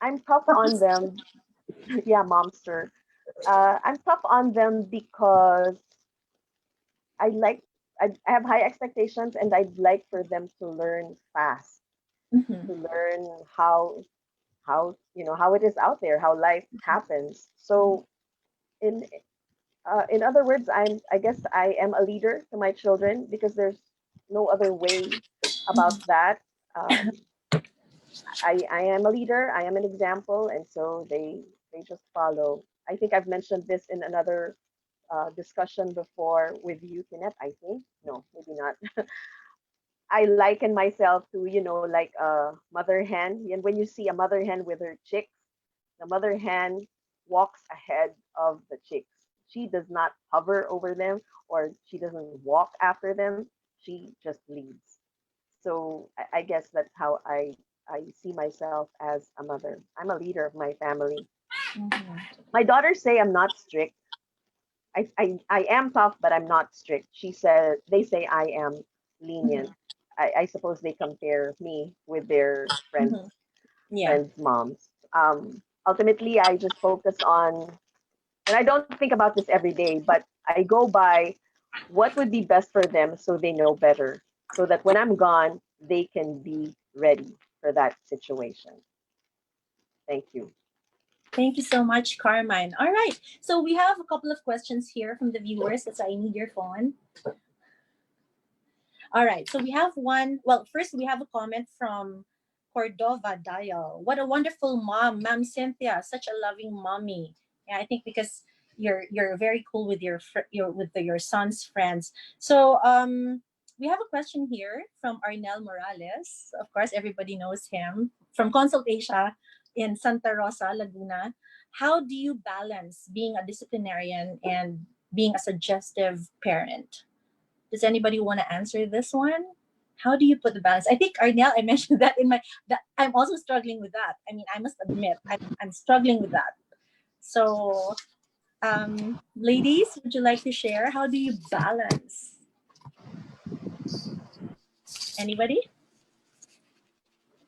I'm tough on them. Yeah, momster. I'm tough on them because I like I have high expectations and I'd like for them to learn fast, Mm-hmm. to learn how it is out there, how life happens. So in in other words, I guess I am a leader to my children because there's no other way about that. Um, I am a leader. I am an example, and so they just follow. I think I've mentioned this in another discussion before with you, Tinette. I think no, maybe not. I liken myself to like a mother hen, and when you see a mother hen with her chicks, the mother hen walks ahead of the chicks. She does not hover over them or she doesn't walk after them. She just leads. So I guess that's how I see myself as a mother. I'm a leader of my family. Mm-hmm. My daughters say I'm not strict. I am tough, but I'm not strict. They say I am lenient. I suppose they compare me with their Mm-hmm. Yeah. friends' moms. Ultimately, I just focus on, and I don't think about this every day, but I go by what would be best for them so they know better, so that when I'm gone, they can be ready for that situation. Thank you. Thank you so much, Carmine. All right. So we have a couple of questions here from the viewers. That's why I need your phone. All right. So we have one. Well, first we have a comment from Cordova Dial. What a wonderful mom, Ma'am Cynthia. Such a loving mommy. Yeah, I think because you're very cool with your son's friends. So we have a question here from Arnel Morales. Of course, everybody knows him from Consult Asia in Santa Rosa, Laguna. How do you balance being a disciplinarian and being a suggestive parent? Does anybody want to answer this one? How do you put the balance? I think Arnel, I mentioned that in my that I'm also struggling with that. I mean, I must admit, I'm struggling with that. So, ladies, would you like to share? How do you balance? Anybody?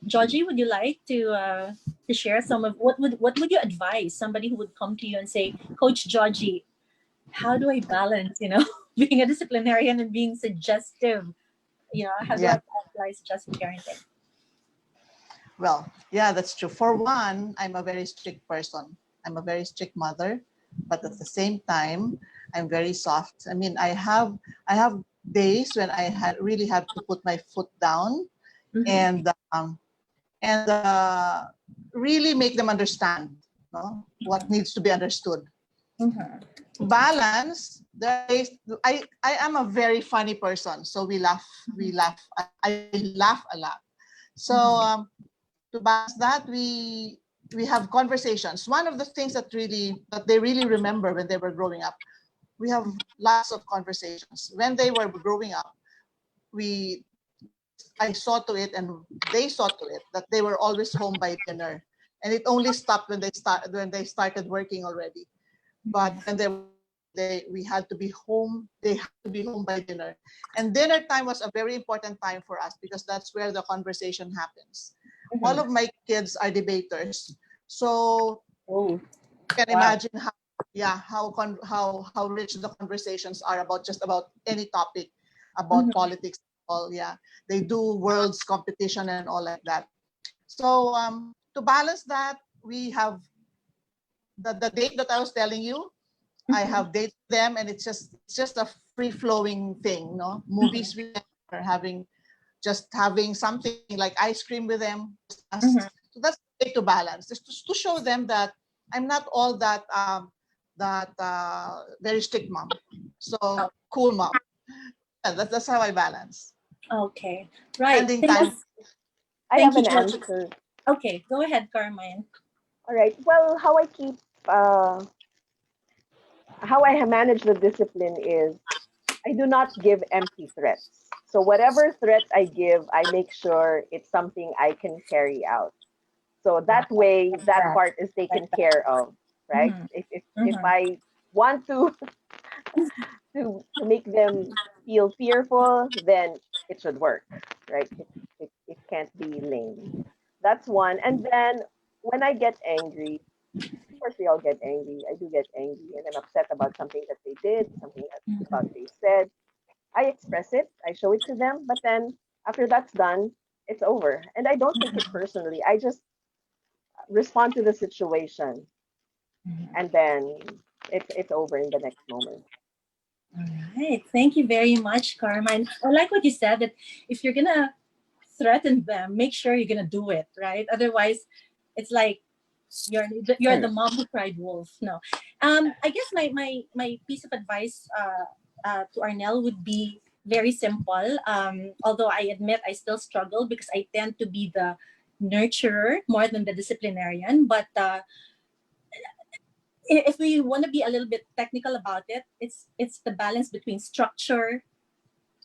Georgie, would you like to share some of what would you advise somebody who would come to you and say, Coach Georgie, how do I balance, being a disciplinarian and being suggestive? How do Yeah. I apply suggestive parenting? Well, yeah, that's true. For one, I'm a very strict person. I'm a very strict mother, but at the same time, I'm very soft. I mean, I have days when I really have to put my foot down Mm-hmm. and really make them understand, what needs to be understood. Mm-hmm. Balance. I am a very funny person, so I laugh a lot. So to balance that, we have conversations. One of the things that they really remember when they were growing up, we have lots of conversations. When they were growing up, we I saw to it and they saw to it that they were always home by dinner. And it only stopped when they started working already. But when we had to be home, they had to be home by dinner. And dinner time was a very important time for us because that's where the conversation happens. All Mm-hmm. of my kids are debaters. So Oh, you can wow. imagine how rich the conversations are about just about any topic, about Mm-hmm. politics. All, yeah, they do worlds competition and all like that. So to balance that, we have the date that I was telling you. I Mm-hmm. have dates with them, and it's just a free flowing thing. No movies with them, or having something like ice cream with them. Us. Mm-hmm. So that's the way to balance. Is to show them that I'm not all that very strict mom. So Oh, cool mom. Yeah, that's how I balance. okay. Right. Spending Thank time. you. I Thank have you, an Georgie. answer. Okay, go ahead, Carmine. All right. Well, how I manage the discipline is I do not give empty threats. So whatever threats I give, I make sure it's something I can carry out. So Wow, that way, that that, part is taken like that. care of, right? Mm-hmm. If Mm-hmm. I want to to make them feel fearful, then it should work, right? It can't be lame. That's one. And then when I get angry, of course we all get angry. I do get angry and I'm upset about something that they did, something that about they said. I express it, I show it to them, but then after that's done, it's over. And I don't take it personally. I just respond to the situation Mm-hmm. and then it's over in the next moment. All right. Thank you very much, Carmen. I like what you said that if you're gonna threaten them, make sure you're gonna do it, right? Otherwise, it's like you're the Correct. mom who cried wolf. No. I guess my piece of advice to Arnell would be very simple. Although I admit I still struggle because I tend to be the nurturer more than the disciplinarian. But if we want to be a little bit technical about it, it's the balance between structure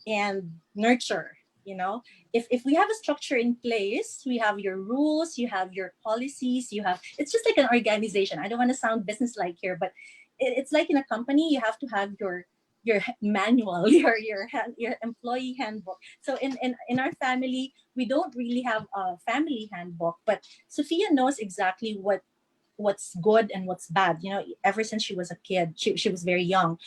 and nurture. You know, if we have a structure in place, we have your rules, you have your policies, you have, it's just like an organization. I don't want to sound business like here, but it's like in a company you have to have your manual, your employee handbook. So in our family we don't really have a family handbook, but Sophia knows exactly what's good and what's bad, you know, ever since she was a kid. She was very young,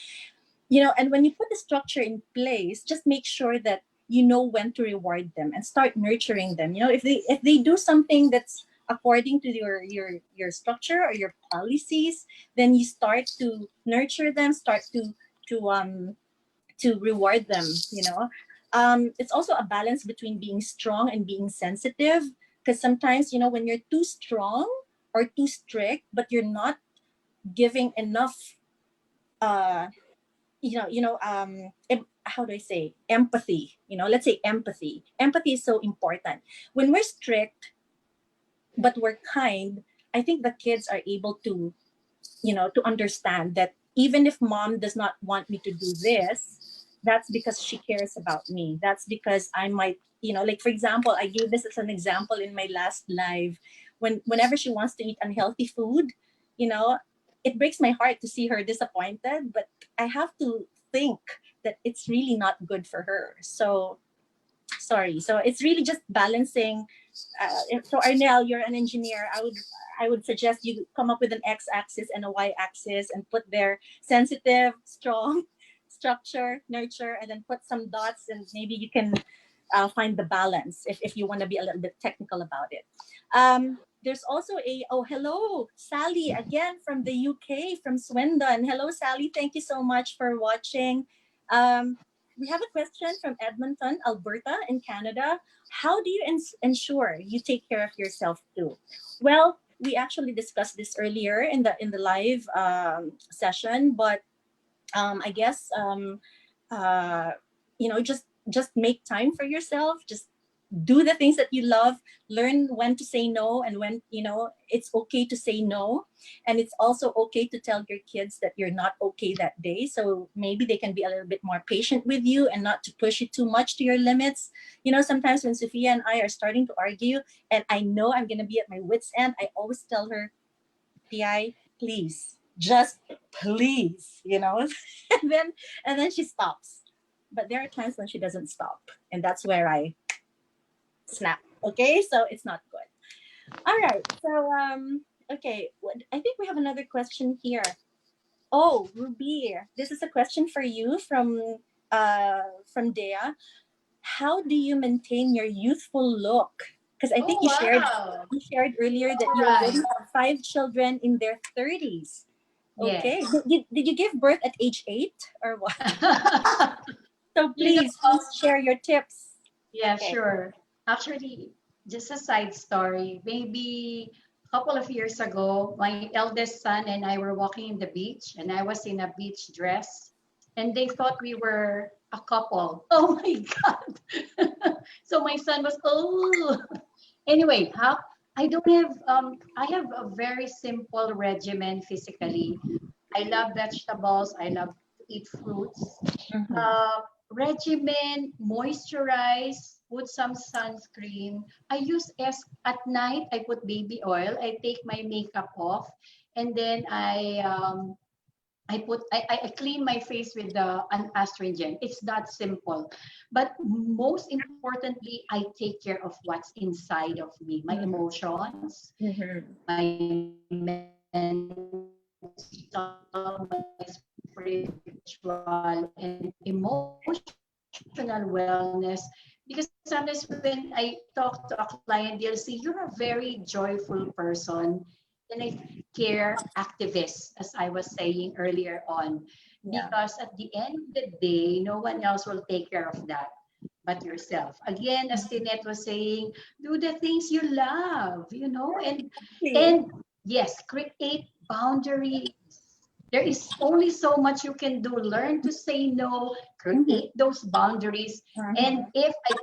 you know. And when you put the structure in place, just make sure that you know when to reward them and start nurturing them. You know, if they do something that's according to your structure or your policies, then you start to nurture them, start to to reward them, you know. It's also a balance between being strong and being sensitive, because sometimes, you know, when you're too strong or too strict but you're not giving enough uh how do I say empathy, you know, let's say empathy is so important. When we're strict but we're kind, I think the kids are able to, you know, to understand that even if mom does not want me to do this, that's because she cares about me. That's because I might, you know, like for example, I gave this as an example in my last live. Whenever she wants to eat unhealthy food, you know, it breaks my heart to see her disappointed, but I have to think that it's really not good for her. So sorry. So it's really just balancing. So Arnell, you're an engineer. I would suggest you come up with an x-axis and a y-axis and put there sensitive, strong, structure, nurture, and then put some dots, and maybe you can find the balance if you want to be a little bit technical about it. There's also hello, Sally, again from the UK, from Swindon. Hello, Sally. Thank you so much for watching. We have a question from Edmonton, Alberta, in Canada. How do you ensure you take care of yourself too? Well, we actually discussed this earlier in the live session, but I guess just make time for yourself. Just do the things that you love. Learn when to say no, and when, you know, it's okay to say no. And it's also okay to tell your kids that you're not okay that day, so maybe they can be a little bit more patient with you and not to push you too much to your limits. You know, sometimes when Sophia and I are starting to argue and I know I'm going to be at my wits end, I always tell her, Pi, please, just please, you know. and then and then she stops. But there are times when she doesn't stop, and that's where I snap. Okay, so it's not good. All right. So okay, I think we have another question here. Oh, Ruby, this is a question for you from Dea. How do you maintain your youthful look? Because I think Oh, wow. you shared earlier that All you already right. have five children in their 30s. Okay. Yes. Did you give birth at age 8 or what? So You know, please share your tips. yeah, Okay. sure. Actually, just a side story. Maybe a couple of years ago, my eldest son and I were walking in the beach, and I was in a beach dress, and they thought we were a couple. Oh my God. So my son was, oh. Anyway, how I don't have I have a very simple regimen physically. I love vegetables, I love to eat fruits. Mhm. Uh, regimen, moisturize, put some sunscreen. I use at night. I put baby oil. I take my makeup off, and then I clean my face with an astringent. It's that simple. But most importantly, I take care of what's inside of me, my emotions, Mhm. my mental, my spiritual, and emotional wellness. Because sometimes when I talk to a client, they'll say, "You're a very joyful person and a care activist," as I was saying earlier on. Because at the Yeah. end of the day, no one else will take care of that but yourself. Again, as Tinette was saying, do the things you love, and Exactly. yes, create boundaries. There is only so much you can do. Learn to say no, Mhm. create those boundaries. And Mhm. if I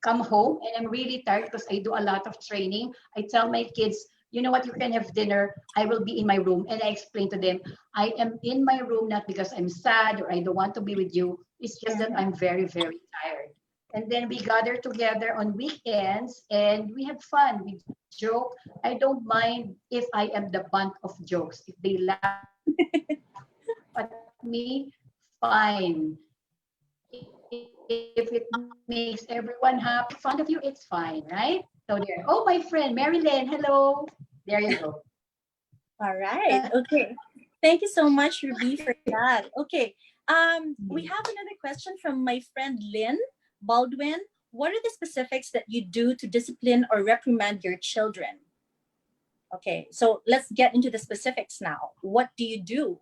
come home and I'm really tired because I do a lot of training, I tell my kids, you know what, you can have dinner. I will be in my room. And I explain to them, I am in my room not because I'm sad or I don't want to be with you. It's just that Mhm. I'm very, very tired. And then we gather together on weekends and we have fun. We joke. I don't mind if I am the bunt of jokes. If they laugh at me, fine. If it makes everyone happy, if I make fun of you, it's fine, right? So there. Oh, my friend Marilyn, hello. There you go. All right. Okay. Thank you so much, Ruby, for that. Okay. We have another question from my friend Lynn Baldwin. What are the specifics that you do to discipline or reprimand your children? Okay, so let's get into the specifics now. What do you do?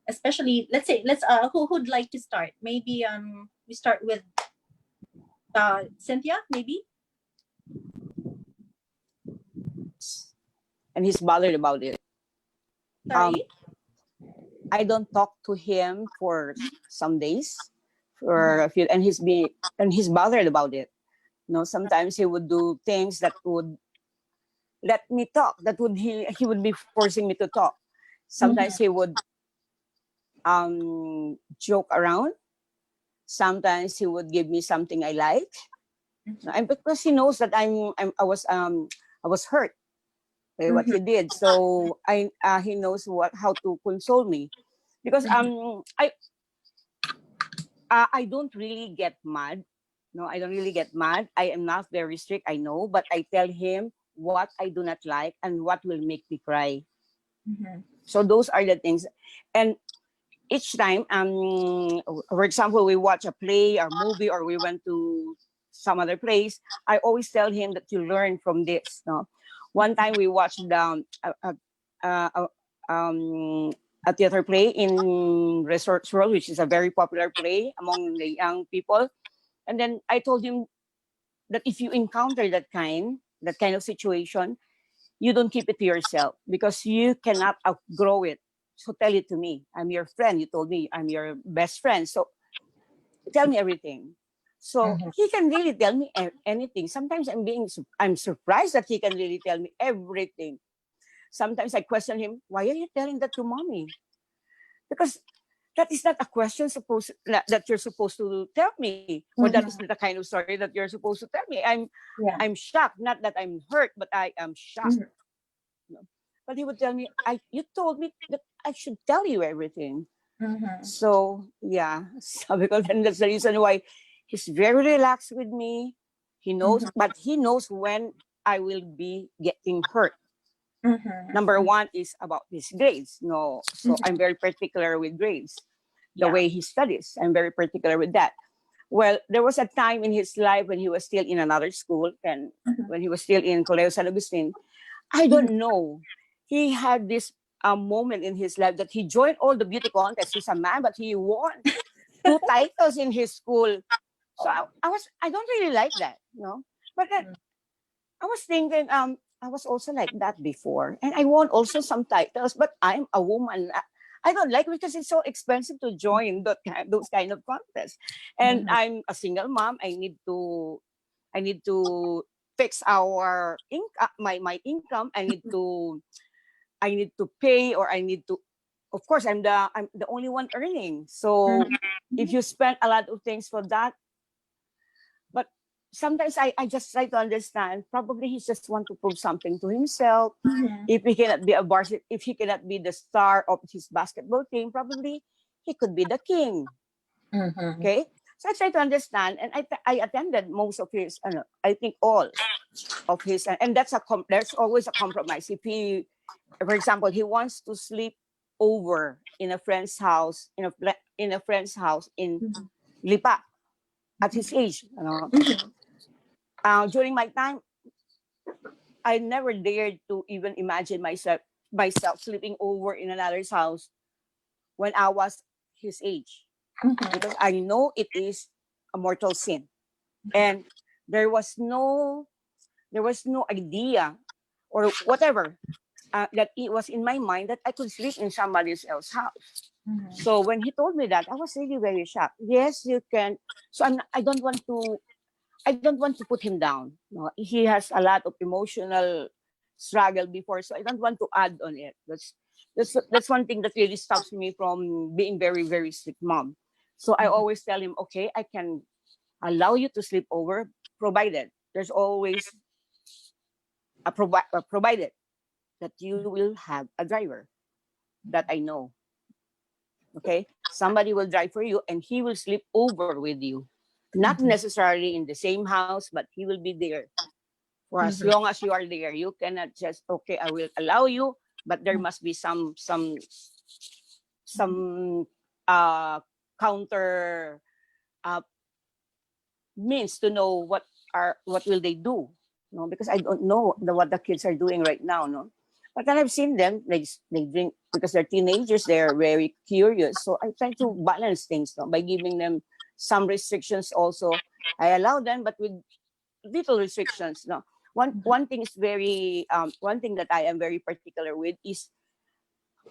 Especially, let's say, who'd like to start? Maybe we start with Cynthia. Maybe. And he's bothered about it. Um, Sorry. I don't talk to him for some days, for Mm-hmm. a few, and he's bothered about it. Sometimes he would do things that would let me talk. That would he would be forcing me to talk. Sometimes he would joke around. Sometimes he would give me something I like, and because he knows that I was hurt by what Mm-hmm. he did. So he knows how to console me, because I don't really get mad. No, I don't really get mad. I am not very strict, I know, but I tell him what I do not like and what will make me cry. Mm-hmm. So those are the things. And each time, for example, we watch a play or movie, or we went to some other place, I always tell him that you learn from this. No, one time we watched uh, uh, um, a theater play in Resorts World, which is a very popular play among the young people. And then I told him that if you encounter that kind of situation, you don't keep it to yourself, because you cannot outgrow it. So tell it to me. I'm your friend. You told me I'm your best friend. So tell me everything. So Mm-hmm. he can really tell me anything. Sometimes I'm surprised that he can really tell me everything. Sometimes I question him, why are you telling that to mommy? Because that is not a question that you're supposed to tell me, or that is not the Mm-hmm. kind of story that you're supposed to tell me. I'm Yeah. shocked. Not that I'm hurt, but I am shocked. Mm-hmm. No. But he would tell me, you told me that I should tell you everything. Mm-hmm. So yeah, so because and that's the reason why he's very relaxed with me. He knows, Mm-hmm. but he knows when I will be getting hurt. Number Mm-hmm. one is about his grades. No, so I'm Mm-hmm. very particular with grades. The Yeah. way he studies, I'm very particular with that. Well, there was a time in his life when he was still in another school, and Mm-hmm. when he was still in Colegio San Agustin. I Mm-hmm. don't know. He had this moment in his life that he joined all the beauty contests. He's a man, but he won two titles in his school. So I don't really like that, But then I was thinking, I was also like that before, and I won also some titles, but I'm a woman. I don't like, because it's so expensive to join those kind of contests, and Mm-hmm. I'm a single mom. I need to fix our income, my income. I need to pay, or I need to of course, I'm the only one earning. So if you spend a lot of things for that, but sometimes I just try to understand. Probably he just want to prove something to himself. Mhm. If he cannot be a varsity, if he cannot be the star of his basketball team, probably he could be the king. Mhm. Okay, so I try to understand, and I attended most of his, I think all of his, and there's always a compromise. If he, for example, he wants to sleep over in a friend's house, in a friend's house in Mhm. Lipa at his age, Mhm. during my time, I never dared to even imagine myself sleeping over in another's house when I was his age, Mhm. because I know it is a mortal sin. And there was no idea or whatever, that it was in my mind that I could sleep in somebody else's house. Mhm. So when he told me that, I was really very shocked. Yes, you can. So I don't want to put him down. No, he has a lot of emotional struggle before, so I don't want to add on it. That's one thing that really stops me from being very very strict mom. So I Mhm. always tell him, okay, I can allow you to sleep over, provided there's always provided that you will have a driver that I know. Okay, somebody will drive for you, and he will sleep over with you, not Mhm. necessarily in the same house, but he will be there for as Mhm. long as you are there. You cannot just, okay, I will allow you, but there must be some uh counter uh means to know what will they do, no, because I don't know what the kids are doing right now, no. But then I've seen them, they drink because they're teenagers, they're very curious, so I try to balance things, no, by giving them some restrictions also. I allow them, but with little restrictions, no. One thing is very one thing that I am very particular with is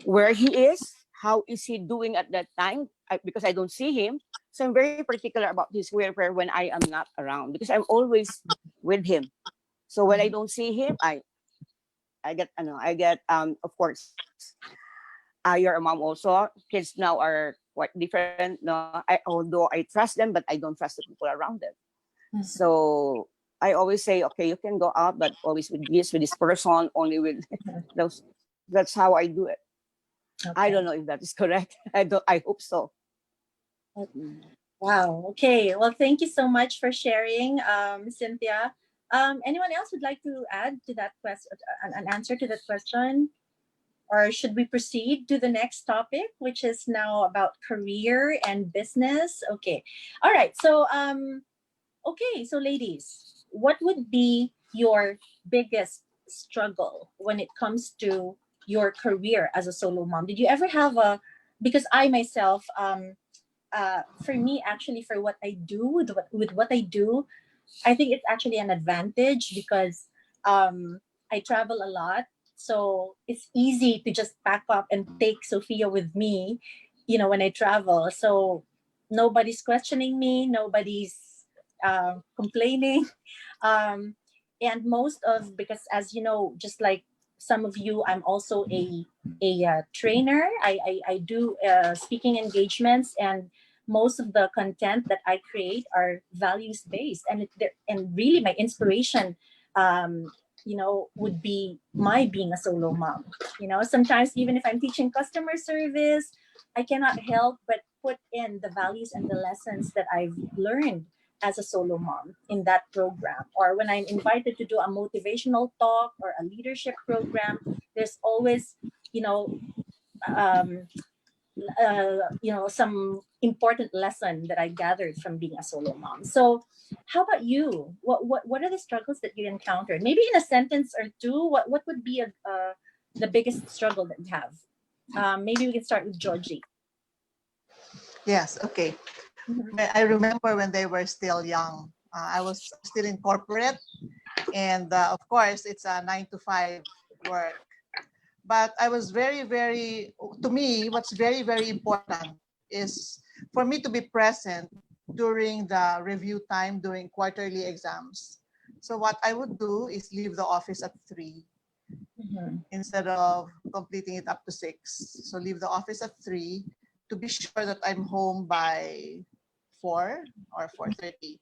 where he is, how is he doing at that time, because I don't see him. So I'm very particular about his welfare when I am not around, because I'm always with him. So when I don't see him, I get of course, you're a mom also. Kids now are quite different. No, although I trust them, but I don't trust the people around them. Mhm. So I always say, okay, you can go out, but always with this person, only with those. That's how I do it. I Okay. don't know if that is correct. I hope so. Wow. Okay. Well, thank you so much for sharing, Cynthia. Anyone else would like to add to that question, an answer to that question? Or should we proceed to the next topic, which is now about career and business? Okay. All right. So ladies, what would be your biggest struggle when it comes to your career as a solo mom? Did you ever have because I myself, for me, actually, for what I do, with what I do, I think it's actually an advantage because I travel a lot. So it's easy to just pack up and take Sophia with me, when I travel. So nobody's questioning me, nobody's complaining. Um, and most of, because as you know, just like some of you, I'm also a trainer. I do speaking engagements, and most of the content that I create are values based, and really my inspiration, would be my being a solo mom. Sometimes even if I'm teaching customer service, I cannot help but put in the values and the lessons that I've learned as a solo mom in that program. Or when I'm invited to do a motivational talk or a leadership program, there's always, you know, um, some important lesson that I gathered from being a solo mom. So, how about you? What are the struggles that you encountered? Maybe in a sentence or two. What would be the biggest struggle that you have? Maybe we can start with Georgie. Yes, okay. Mhm. I remember when they were still young. I was still in corporate, and of course, it's a 9 to 5 work. But I was very, very, to me, what's very, very important is for me to be present during the review time, during quarterly exams. So what I would do is leave the office at 3 instead of completing it up to 6. So leave the office at 3 to be sure that I'm home by 4 or 4:30,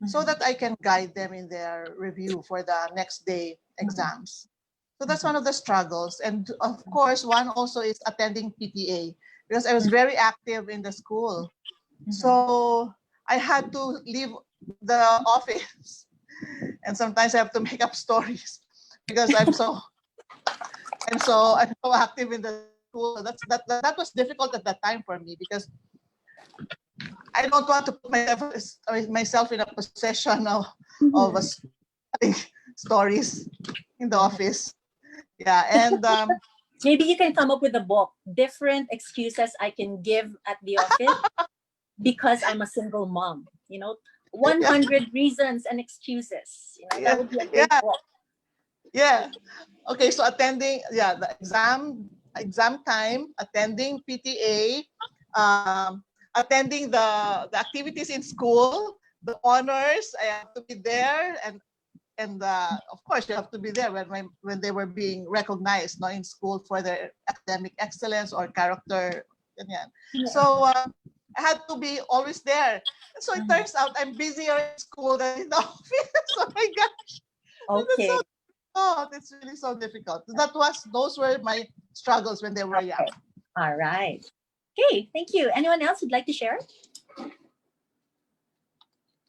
so that I can guide them in their review for the next day exams. So that's one of the struggles. And of course, one also is attending PTA, because I was very active in the school. So I had to leave the office, and sometimes I have to make up stories because I'm so active in the school. That was difficult at that time for me, because I don't want to put myself in a position of stories in the office. Yeah, and Maybe you can come up with a book, different excuses I can give at the office because I'm a single mom. 100 reasons and excuses. That yeah, would be a great yeah, book. yeah. Okay, so attending, the exam time, attending PTA, attending the activities in school, the honors. I have to be there, and of course you have to be there when they were being recognized, in school for their academic excellence or character. Ganyan. Yeah. So I had to be always there. And so it turns out I'm busier in school than in the office. Oh my gosh. Okay. It's really so difficult. Those were my struggles when they were young. All right. Okay, thank you. Anyone else would like to share?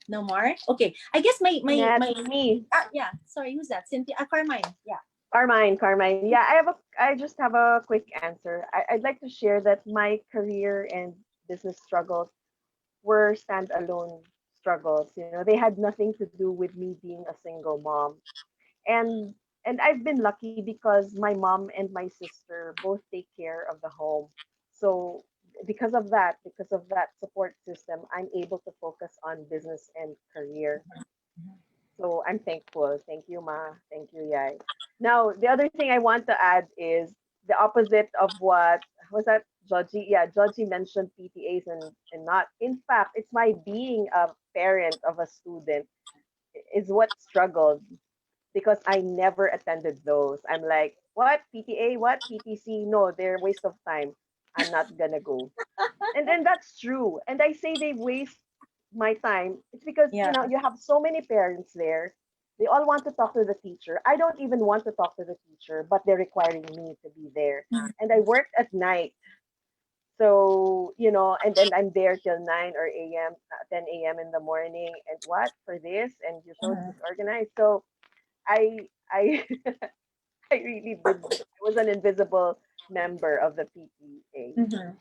No more? Okay. I guess my Me. yeah. Sorry, who's that? Cynthia. Carmine. Yeah. Carmine. Yeah, I just have a quick answer. I'd like to share that my career and business struggles were standalone struggles. They had nothing to do with me being a single mom. And I've been lucky because my mom and my sister both take care of the home. So because of that support system, I'm able to focus on business and career. So I'm thankful. Thank you, Ma. Thank you, Yai. Now, the other thing I want to add is the opposite of what was that, Georgie? Yeah, Georgie mentioned PTAs and not. In fact, it's my being a parent of a student is what struggled because I never attended those. I'm like, what PTA? What PTC? No, they're a waste of time. I'm not gonna go. And then that's true. And I say they waste my time. It's because Yeah. you have so many parents there. They all want to talk to the teacher. I don't even want to talk to the teacher, but they're requiring me to be there. And I worked at night. So, and then I'm there till 9 or a.m., 10 a.m. in the morning. And what for this? And you're so disorganized. So I I really did. I was an invisible member of the PTA.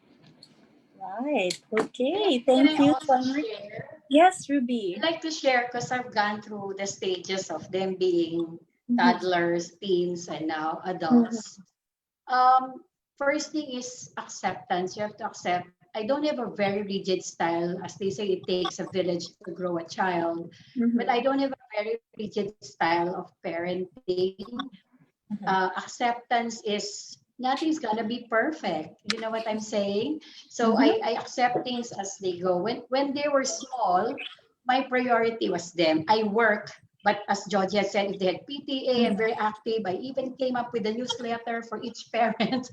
Right. Okay. Can Thank I you, also Carmine. share? Yes, Ruby. I'd like to share because I've gone through the stages of them being Mhm. toddlers, teens, and now adults. Um, First thing is acceptance. You have to accept. I don't have a very rigid style. As they say, it takes a village to grow a child. But I don't have a very rigid style of parenting. Acceptance is nothing's gonna be perfect. You know what I'm saying? So I accept things as they go. When they were small, my priority was them. I work, but as Georgia said, if they had PTA, I'm very active. I even came up with a newsletter for each parent.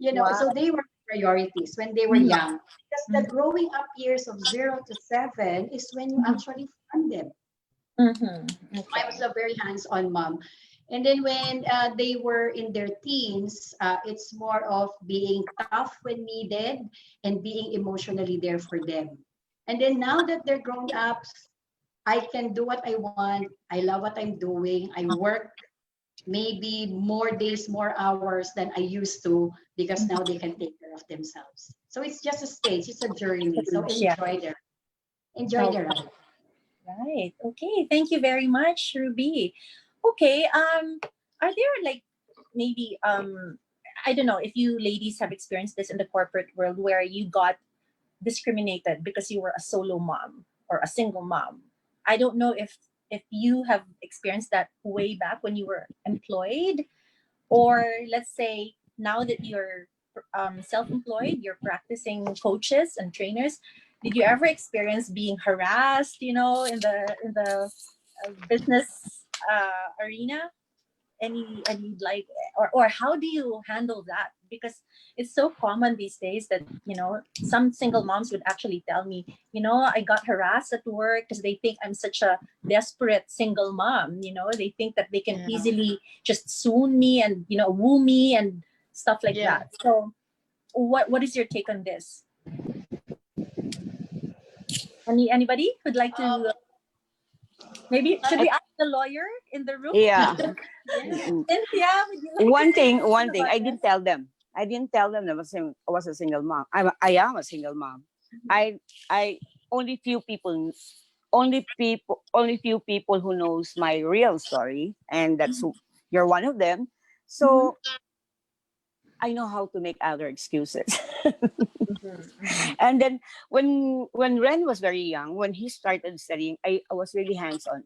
Wow. So they were priorities when they were young. Because the growing up years of 0 to 7 is when you actually fund them. I was Okay. a very hands-on mom. And then when they were in their teens, it's more of being tough when needed and being emotionally there for them. And then now that they're grown up, I can do what I want. I love what I'm doing. I work maybe more days, more hours than I used to because now they can take care of themselves. So it's just a stage, it's a journey. So Yeah. enjoy the ride. Right. Okay. Thank you very much, Ruby. Okay. Are there like maybe I don't know if you ladies have experienced this in the corporate world where you got discriminated because you were a solo mom or a single mom. I don't know if you have experienced that way back when you were employed, or let's say now that you're self-employed, you're practicing coaches and trainers. Did you ever experience being harassed, in the business arena? any like, or how do you handle that? Because it's so common these days that, you know, some single moms would actually tell me, you know, I got harassed at work because they think I'm such a desperate single mom. You know, they think that they can Yeah. easily just swoon me and, you know, woo me and stuff like Yeah. that. So what is your take on this? Anybody would like to, maybe should we ask the lawyer in the room? Yeah. Yeah. Mm. Cynthia, would you like to One say thing, something one thing. about I this? didn't tell them. I didn't tell them that I was a single mom. I am a single mom. I only few people, only few people who knows my real story, and that's you're one of them. Mhm. So I know how to make other excuses. Mhm. And then when Ren was very young, when he started studying, I was really hands on.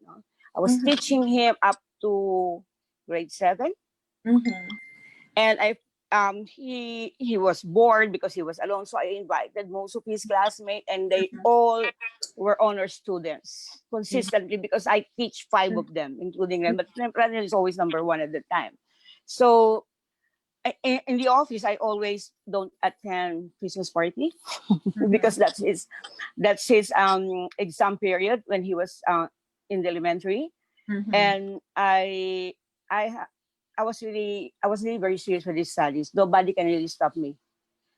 I was Mhm. teaching him up to grade 7, Mhm. and he was bored because he was alone. So I invited most of his classmates, and they all were honor students consistently because I teach 5 of them, including Ren. But Ren is always number 1 at the time. So in the office, I always don't attend Christmas party Mhm. because that's his exam period when he was in the elementary. Mhm. And I ha- I was really very serious with his studies. Nobody can really stop me.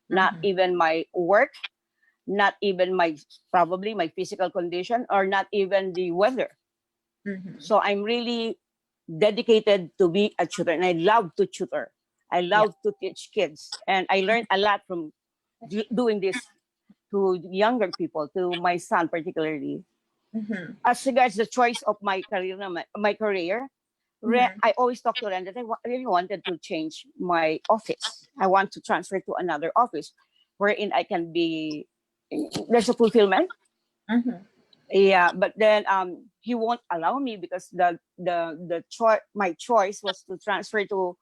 Not Mhm. even my work, not even my probably my physical condition, or not even the weather. Mhm. So I'm really dedicated to be a tutor, and I love to tutor. I Yeah. love to teach kids, and I learned a lot from doing this to younger people, to my son particularly. Mhm. As regards the choice of my career, my career, Mhm. I always talk to Ren that I really wanted to change my office. I want to transfer to another office wherein I can be, there's a fulfillment. Mhm. Yeah, but then he won't allow me because the choice my choice was to transfer to,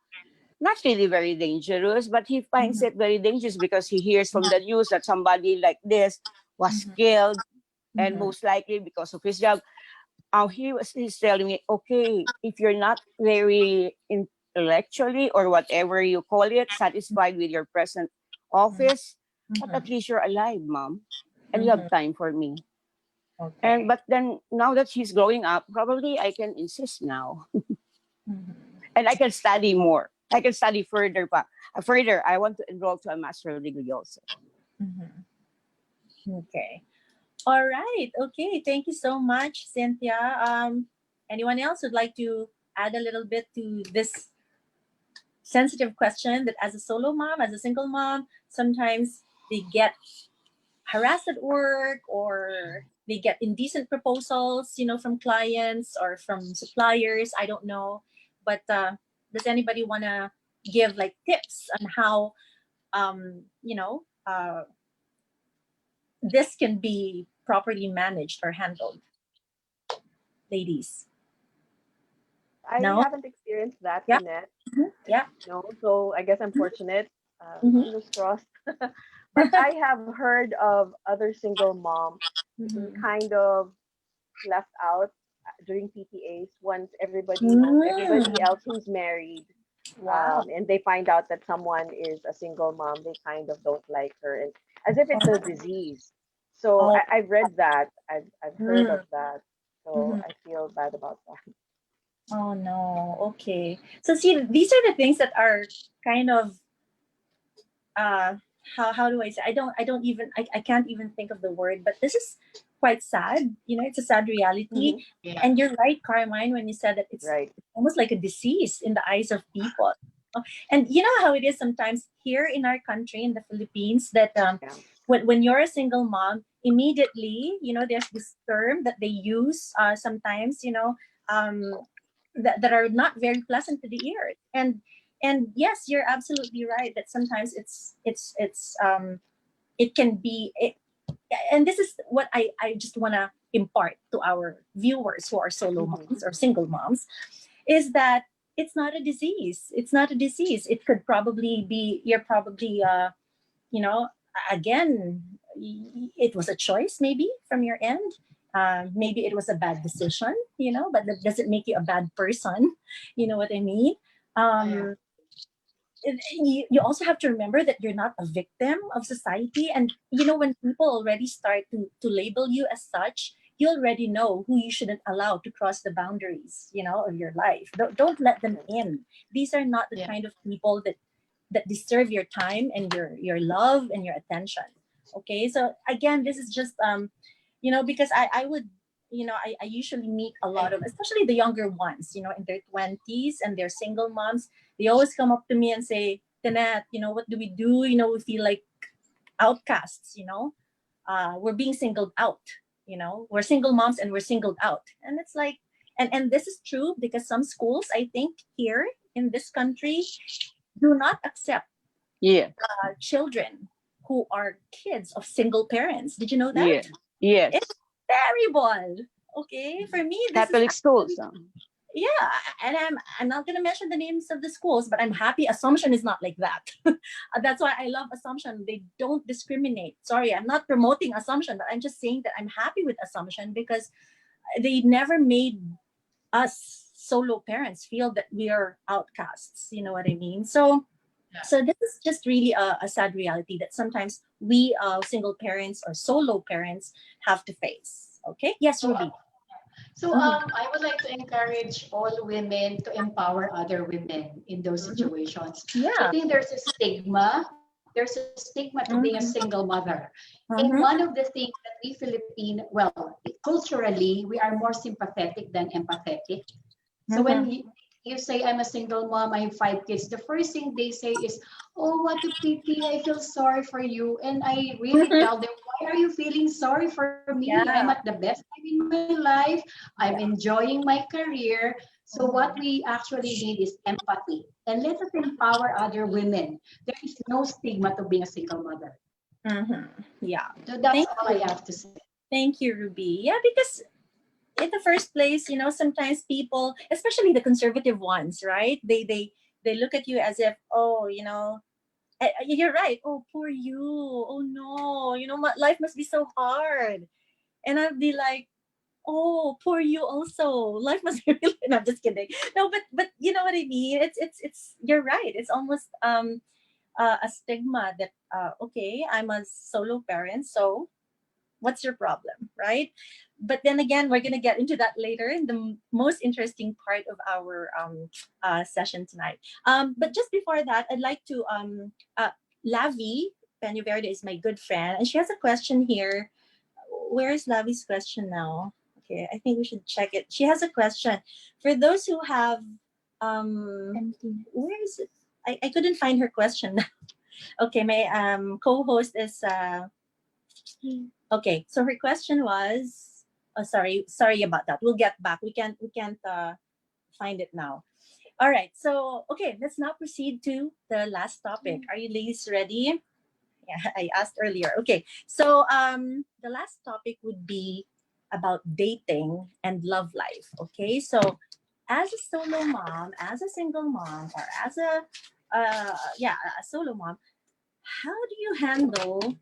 not really very dangerous, but he finds Mhm. it very dangerous because he hears from the news that somebody like this was Mhm. killed, and Mhm. most likely because of his job. He's telling me, okay, if you're not very intellectually or whatever you call it, satisfied with your present office, but Mhm. at least you're alive, mom, and you have Mhm. time for me. And Okay. but then now that she's growing up, probably I can insist now, Mhm. and I can study more. I can study further. Further, I want to enroll to a master's degree also. Mhm. Okay. All right. Okay. Thank you so much, Cynthia. Anyone else would like to add a little bit to this sensitive question that as a solo mom, as a single mom, sometimes they get harassed at work or they get indecent proposals, you know, from clients or from suppliers. I don't know. But does anybody want to give like tips on how, you know, this can be properly managed or handled, ladies? I No? haven't experienced that, Yeah. Jeanette. Mhm. Yeah. No, so I guess I'm fortunate. Hmm. Fingers crossed. But I have heard of other single mom being Hmm. kind of left out during PTAs once everybody knows everybody Mm. else who's married, Wow. and they find out that someone is a single mom. They kind of don't like her, and as if it's a disease. So Oh. I've read that. I've heard of Mm. that. So Mhm. I feel bad about that. Oh no. Okay. So see, these are the things that are kind of uh how do I say? I don't even I can't even think of the word, but this is quite sad. You know, it's a sad reality. Hmm. Yeah. And you're right, Carmine, when you said that it's Right. almost like a disease in the eyes of people. And you know how it is sometimes here in our country, in the Philippines, that Yeah. when you're a single mom, immediately, you know, there's this term that they use sometimes, you know, um, that are not very pleasant to the ear. And yes, you're absolutely right that sometimes it's it can be it, and this is what I just want to impart to our viewers who are solo Hmm. moms or single moms, is that it's not a disease. It's not a disease. It could probably be, you're probably you know, again, it was a choice maybe from your end. Maybe it was a bad decision, you know, but that doesn't make you a bad person. You know what I mean? Um, you also have to remember that you're not a victim of society, and when people already start to label you as such, you already know who you shouldn't allow to cross the boundaries of your life. Don't let them in. These are not the Yeah. kind of people that deserve your time and your love and your attention. Okay, so again, this is just because I would I usually meet a lot of, especially the younger ones, in their 20s, and they're single moms. They always come up to me and say, Tanet, what do we do? We feel like outcasts. We're being singled out. We're single moms and we're singled out. And it's like, and this is true because some schools, I think, here in this country do not accept Yeah. children who are kids of single parents. Did you know Yeah. that? It's Yes. terrible. Okay, for me, this is Catholic schools. actually, yeah, and I'm not gonna mention the names of the schools, but I'm happy Assumption is not like that. That's why I love Assumption. They don't discriminate. Sorry, I'm not promoting Assumption, but I'm just saying that I'm happy with Assumption because they never made us solo parents feel that we are outcasts. You know what I mean? So this is just really a sad reality that sometimes we single parents or solo parents have to face. Okay? Yes, So, Ruby. so Mhm. I would like to encourage all women to empower other women in those Mhm. situations. I Yeah. think there's a stigma. There's a stigma to being a Mhm. single mother. And Mhm. one of the things that we Philippine, well, culturally, we are more sympathetic than empathetic. So when Mhm. you say I'm a single mom, I have 5 kids, the first thing they say is, "Oh, what a pity! I feel sorry for you." And I really tell them, "Why are you feeling sorry for me? I'm at Yeah. the best time in my life. I'm Yeah. enjoying my career." So what Mhm. we actually need is empathy, and let us empower other women. There is no stigma to being a single mother. Mhm. Yeah. So that's Thank all I you. have to say. Thank you, Ruby. Yeah, because in the first place, sometimes people, especially the conservative ones, right? They look at you as if, oh, you're right. Oh, poor you. Oh no, life must be so hard. And I'd be like, oh, poor you also. Life must be really. No, I'm just kidding. No, but you know what I mean. It's. You're right. It's almost a stigma that okay, I'm a solo parent, so what's your problem, right? But then again, we're gonna get into that later in the most interesting part of our session tonight. But just before that, I'd like to Lavi Peñaverde is my good friend, and she has a question here. Where is Lavi's question now? Okay, I think we should check it. She has a question for those who have where is it? I couldn't find her question. Okay, my co-host is okay. So her question was, oh, sorry about that. We'll get back. We can't find it now. All right. So okay, let's now proceed to the last topic. Are you ladies ready? Yeah, I asked earlier. Okay. So the last topic would be about dating and love life. Okay. So as a solo mom, as a single mom, or as a solo mom, how do you handle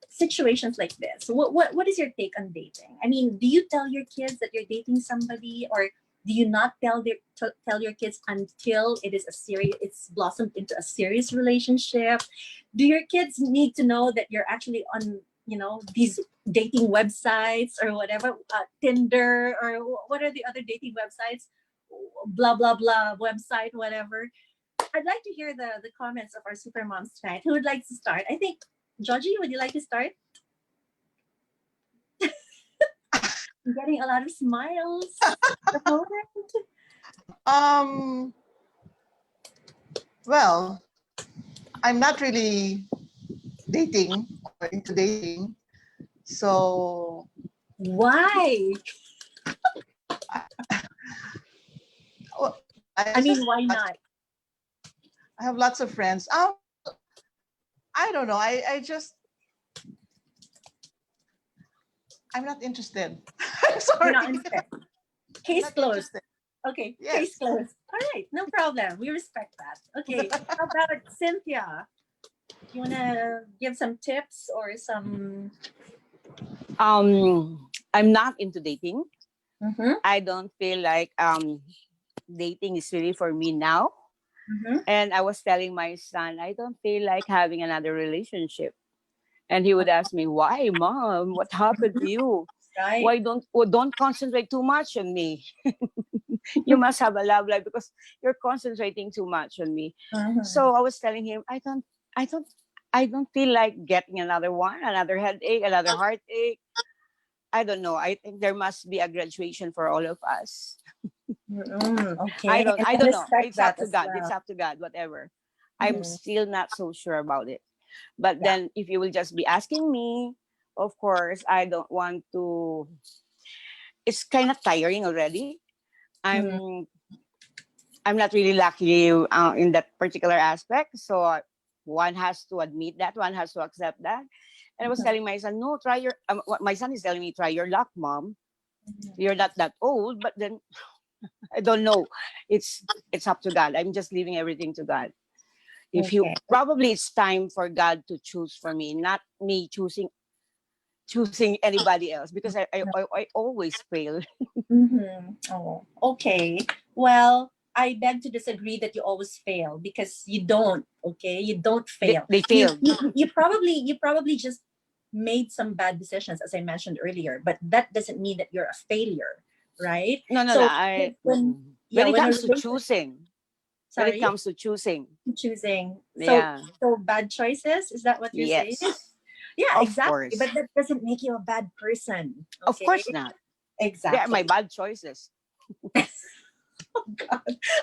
situations like this? What is your take on dating? I mean, do you tell your kids that you're dating somebody, or do you not tell your kids until it's blossomed into a serious relationship? Do your kids need to know that you're actually on these dating websites or whatever, Tinder, or what are the other dating websites, blah blah blah website, whatever? I'd like to hear the comments of our super moms tonight. Who would like to start? I think Georgie, would you like to start? I'm getting a lot of smiles at the moment. Um, well, I'm not really dating or into dating. So Why? well, I I just mean, why not? I have lots of friends. I don't know. I just I'm not interested. I'm You're sorry. not interested. I'm Case not closed. interested. Okay, case Yes. closed. All right, no problem. We respect that. Okay, how about Cynthia? You want to give some tips or some? I'm not into dating. Mm-hmm. I don't feel like dating is really for me now. Mhm. And I was telling my son, I don't feel like having another relationship. And he would ask me, why, mom? What happened to you? Right. Why don't concentrate too much on me? You must have a love life because you're concentrating too much on me. Mhm. So I was telling him, I don't, I don't feel like getting another one, another headache, another heartache. I don't know. I think there must be a graduation for all of us. Okay, and I I don't know. respect It's up that to as God. It's well. up to God, whatever. I'm Mhm. still not so sure about it. But Yeah. then if you will just be asking me, of course, I don't want to, it's kind of tiring already. Mhm. I'm I'm not really lucky in that particular aspect. So one has to admit that, one has to accept that. And I was Mhm. telling my son, no, try your. My son is telling me, try your luck, mom. Mhm. You're not that old, but then I don't know. It's up to God. I'm just leaving everything to God. If you Okay. probably it's time for God to choose for me, not me choosing anybody else because I always fail. Oh, okay. Well, I beg to disagree that you always fail because you don't. Okay, you don't fail. They You failed. you, you probably just made some bad decisions, as I mentioned earlier. But that doesn't mean that you're a failure, right? No, no, no. So when When yeah, it when a comes to relationship, choosing, when it sorry, comes to choosing, choosing. yeah, So bad choices. Is that what you're saying? yes, Yeah, of exactly. course, But that doesn't make you a bad person. of Okay, course not. They are my exactly. bad choices.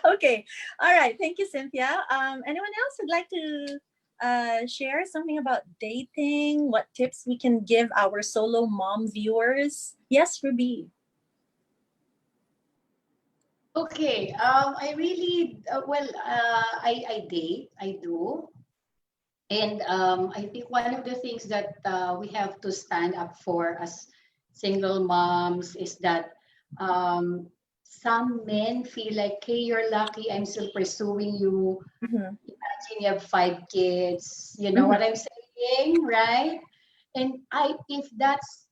Okay. All right. Thank you, Cynthia. Anyone else would like to share something about dating? What tips we can give our solo mom viewers? Yes, Ruby. Okay. I really I date. I do. And I think one of the things that we have to stand up for as single moms is that um, some men feel like, hey, you're lucky, I'm still pursuing you. Mm-hmm. Imagine you have 5 kids. You know what Mm-hmm. I'm saying, right? And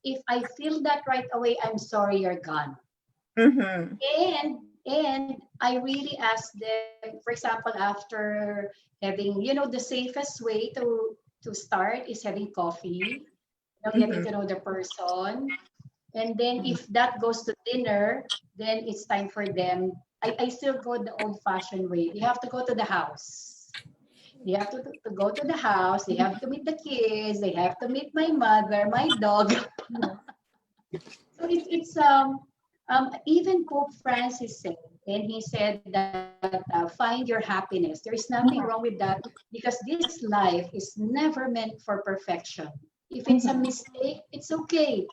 if I feel that right away, I'm sorry you're gone. Mm-hmm. And I really ask them, for example, after having, the safest way to start is having coffee, getting Mm-hmm. to know the person. And then if that goes to dinner, then it's time for them. I still go the old fashioned way. They have to go to the house. They have to go to the house. They have to meet the kids. They have to meet my mother, my dog. So even Pope Francis said, and he said that find your happiness. There is nothing wrong with that because this life is never meant for perfection. If it's a Mm-hmm. mistake, it's okay.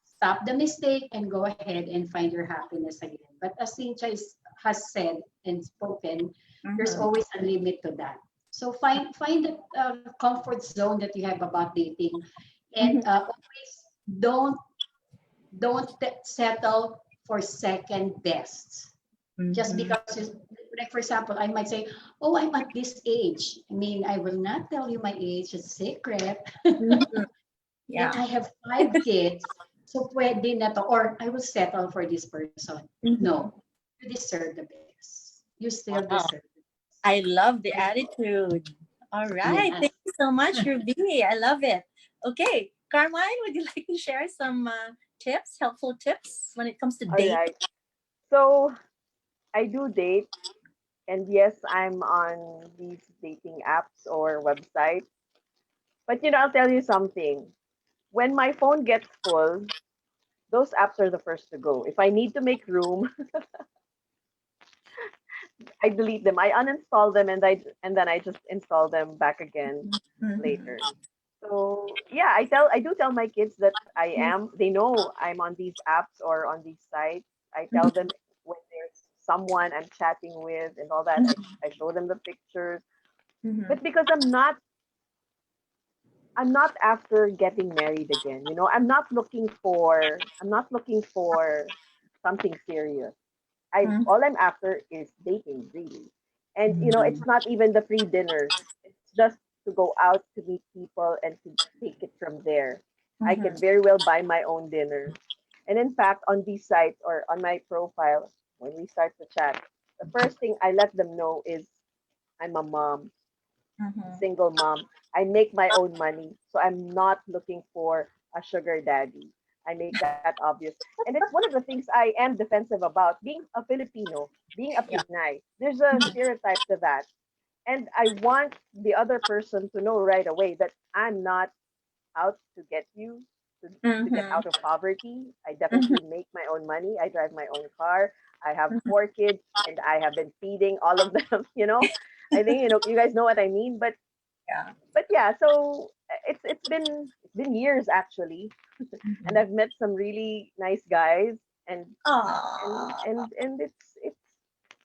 Stop the mistake and go ahead and find your happiness again. But as Cynthia has said and spoken, there's Mm-hmm. always a limit to that. So find the comfort zone that you have about dating, and Mm-hmm. always don't settle for second best just Mm-hmm. because like for example I might say, oh, I'm at this age. I mean, I will not tell you my age, it's secret. Mm-hmm. And Yeah. I have 5 kids, so pwede na to, or I will settle for this person. Mm-hmm. No, you deserve the best, you still Wow. deserve it. I love the And attitude. All right. yeah. Thank you so much, Ruby. I love it. Okay. Carmine, would you like to share some tips, helpful tips when it comes to All dating? right. So I do date, and yes, I'm on these dating apps or websites. But I'll tell you something. When my phone gets full, those apps are the first to go. If I need to make room, I delete them. I uninstall them, and then I just install them back again Mm-hmm. later. So yeah, I do tell my kids that they know I'm on these apps or on these sites. I tell them when there's someone I'm chatting with and all that. I show them the pictures. Mm-hmm. But because I'm not after getting married again. I'm not looking for something serious. I Mm-hmm. All I'm after is dating, really. And Mhm. it's not even the free dinners. It's just to go out to meet people and to take it from there. I Mm-hmm. can very well buy my own dinner. And in fact, on these sites or on my profile, when we start to chat, the first thing I let them know is I'm a mom, Mhm. single mom. I make my own money, so I'm not looking for a sugar daddy. I make that obvious. And it's one of the things I am defensive about. Being a Filipino, being a Yeah. Pinay, there's a stereotype to that. And I want the other person to know right away that I'm not out to get you to get Mhm. out of poverty. I Mhm. definitely make my own money. I drive my own car. I have 4 kids and I have been feeding all of them, you know. I think you guys know what I mean, Yeah. but yeah, so it's been years actually, and Mhm. I've met some really nice guys, and Aw.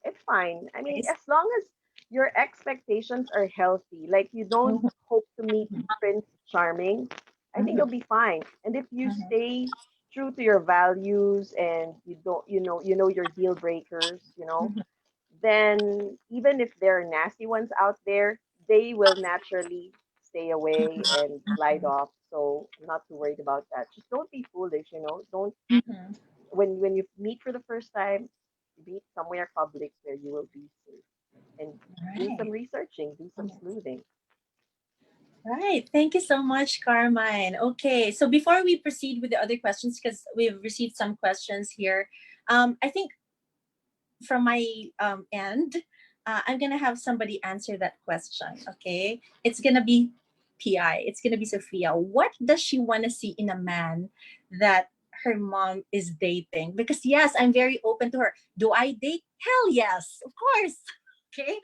it's fine. I mean, Nice. as long as your expectations are healthy, like you don't Mhm. hope to meet Mhm. Prince Charming, I think you'll Mhm. be fine. And if you Mhm. stay true to your values and you don't, you know your deal breakers, Mhm. then even if there are nasty ones out there, they will naturally stay away and slide Mhm. off. So I'm not too worried about that. Just don't be foolish. Don't Mhm. when you meet for the first time, meet somewhere public where you will be safe and do some Right. researching, do some sleuthing. Right. Thank you so much, Carmine. Okay. So before we proceed with the other questions, because we've received some questions here, I think from my end, I'm gonna have somebody answer that question. Okay, it's gonna be Pi. It's gonna be Sophia. What does she want to see in a man that her mom is dating? Because yes, I'm very open to her. Do I date? Hell yes, of course. Okay.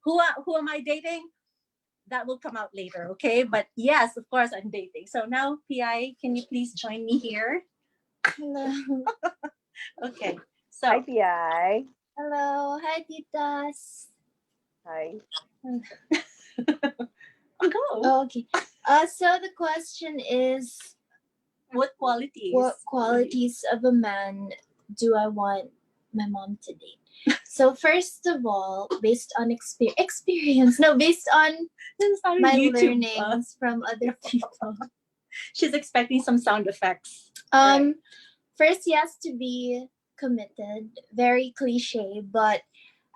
Who am I dating? That will come out later. Okay, but yes, of course I'm dating. So now, Pi, can you please join me here? Hello. Okay. Hi, So Pi. Hello. Hi, titas. Hi. go. Oh, okay. So the question is, What qualities? what qualities of a man do I want my mom to date? So first of all, based on experience, no, based on This is our my YouTube. learnings from other people. She's expecting some sound effects. Um, First, he has to be committed. Very cliche, but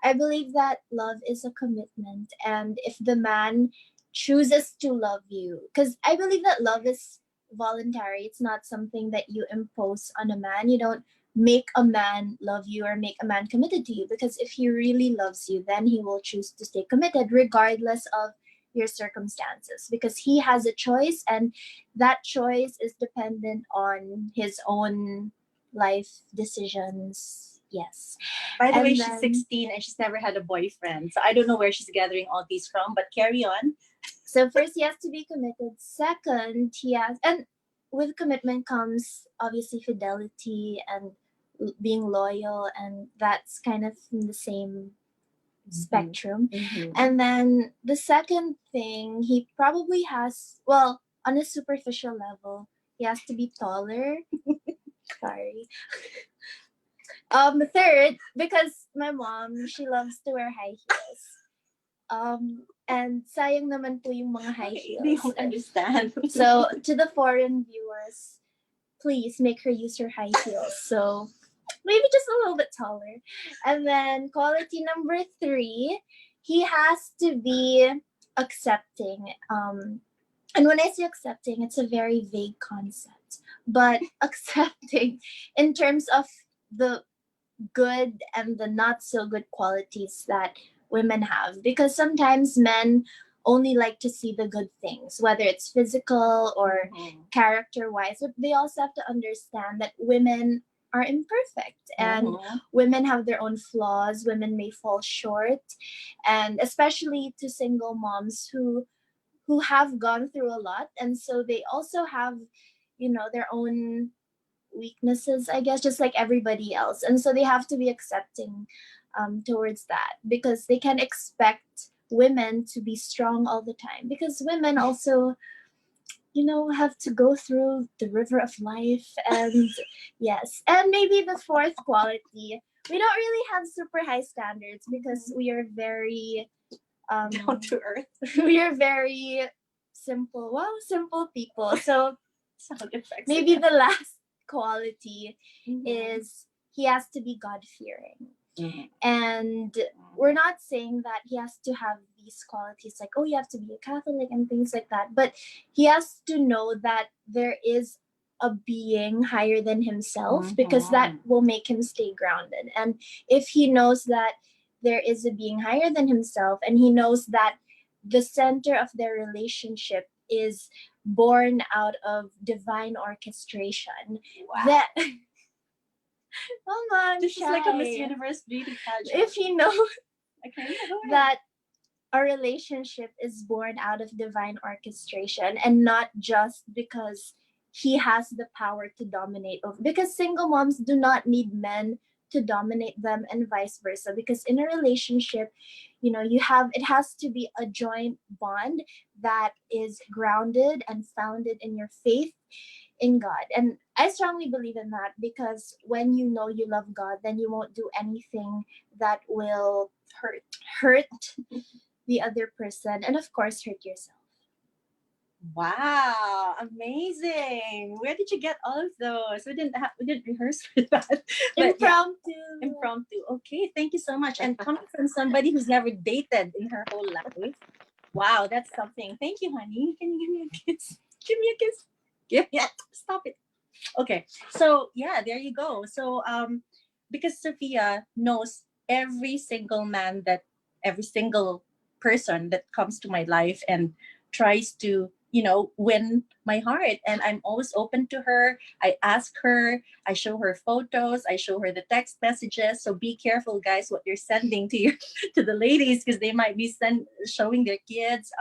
I believe that love is a commitment, and if the man chooses to love you, because I believe that love is voluntary. It's not something that you impose on a man. You don't make a man love you or make a man committed to you, because if he really loves you, then he will choose to stay committed regardless of your circumstances, because he has a choice, and that choice is dependent on his own life decisions. Yes. By the way, And she's then 16 and she's never had a boyfriend. So I don't know where she's gathering all these from, but carry on. so first he has to be committed. Second, he has, and with commitment comes obviously fidelity and being loyal, and that's kind of in the same spectrum. Mm-hmm. And then the second thing, he probably has, well, on a superficial level, he has to be taller. Sorry. Third, because my mom, she loves to wear high heels. And sayang naman po yung mga high They heels. don't understand. So to the foreign viewers, please make her use her high heels. So maybe just a little bit taller. And then quality number 3, he has to be accepting. And when I say accepting, it's a very vague concept. But accepting in terms of the good and the not so good qualities that women have, because sometimes men only like to see the good things, whether it's physical or character wise, but they also have to understand that women are imperfect, and women have their own flaws. Women may fall short, and especially to single moms who have gone through a lot, and so they also have, their own weaknesses, I guess, just like everybody else. And so they have to be accepting towards that, because they can expect women to be strong all the time, because women also, have to go through the river of life. And yes, and maybe the fourth quality, we don't really have super high standards, because we are very Down to earth. we are very simple, simple people. So Sound effects. maybe the last quality is he has to be God fearing. Mhm. And we're not saying that he has to have these qualities like, oh, you have to be a Catholic and things like that, but he has to know that there is a being higher than himself, because that will make him stay grounded. And if he knows that there is a being higher than himself, and he knows that the center of their relationship is born out of divine orchestration, that oh man, This is like a Miss shy. Universe beauty pageant. If he knows Okay, yeah, go ahead. that a relationship is born out of divine orchestration, and not just because he has the power to dominate over, because single moms do not need men to dominate them, and vice versa, because in a relationship, you know, it has to be a joint bond that is grounded and founded in your faith in God. And I strongly believe in that, because when you know you love God, then you won't do anything that will hurt the other person, and of course hurt yourself. Wow, amazing! Where did you get all of those? We didn't rehearse for that. But yeah, impromptu. Okay, thank you so much. And coming from somebody who's never dated in her whole life, wow, that's something. Thank you, honey. Can you give me a kiss? Give me a kiss. Stop it. Okay, so yeah, there you go. So because Sophia knows every single every single person that comes to my life and tries to, you know, win my heart, and I'm always open to her. I ask her, I show her photos, I show her the text messages. So be careful, guys, what you're sending to your to the ladies, because they might be showing their kids.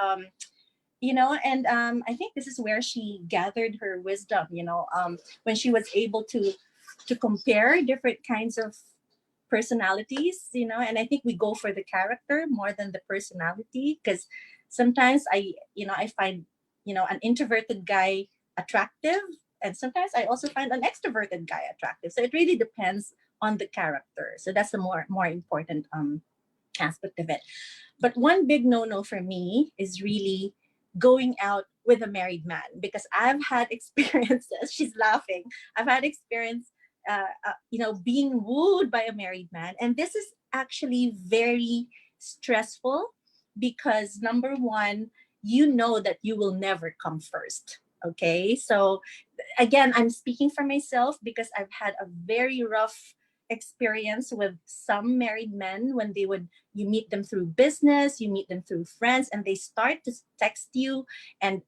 You know, and I think this is where she gathered her wisdom, you know, when she was able to compare different kinds of personalities, you know. And I think we go for the character more than the personality, because sometimes I find, you know, an introverted guy attractive, and sometimes I also find an extroverted guy attractive. So it really depends on the character. So that's the more important aspect of it. But one big no-no for me is really going out with a married man, because I've had experiences. She's laughing. I've had experience, you know, being wooed by a married man, and this is actually very stressful, because number one, you know that you will never come first. Okay, so again, I'm speaking for myself, because I've had a very rough experience with some married men. When you meet them through business, you meet them through friends, and they start to text you and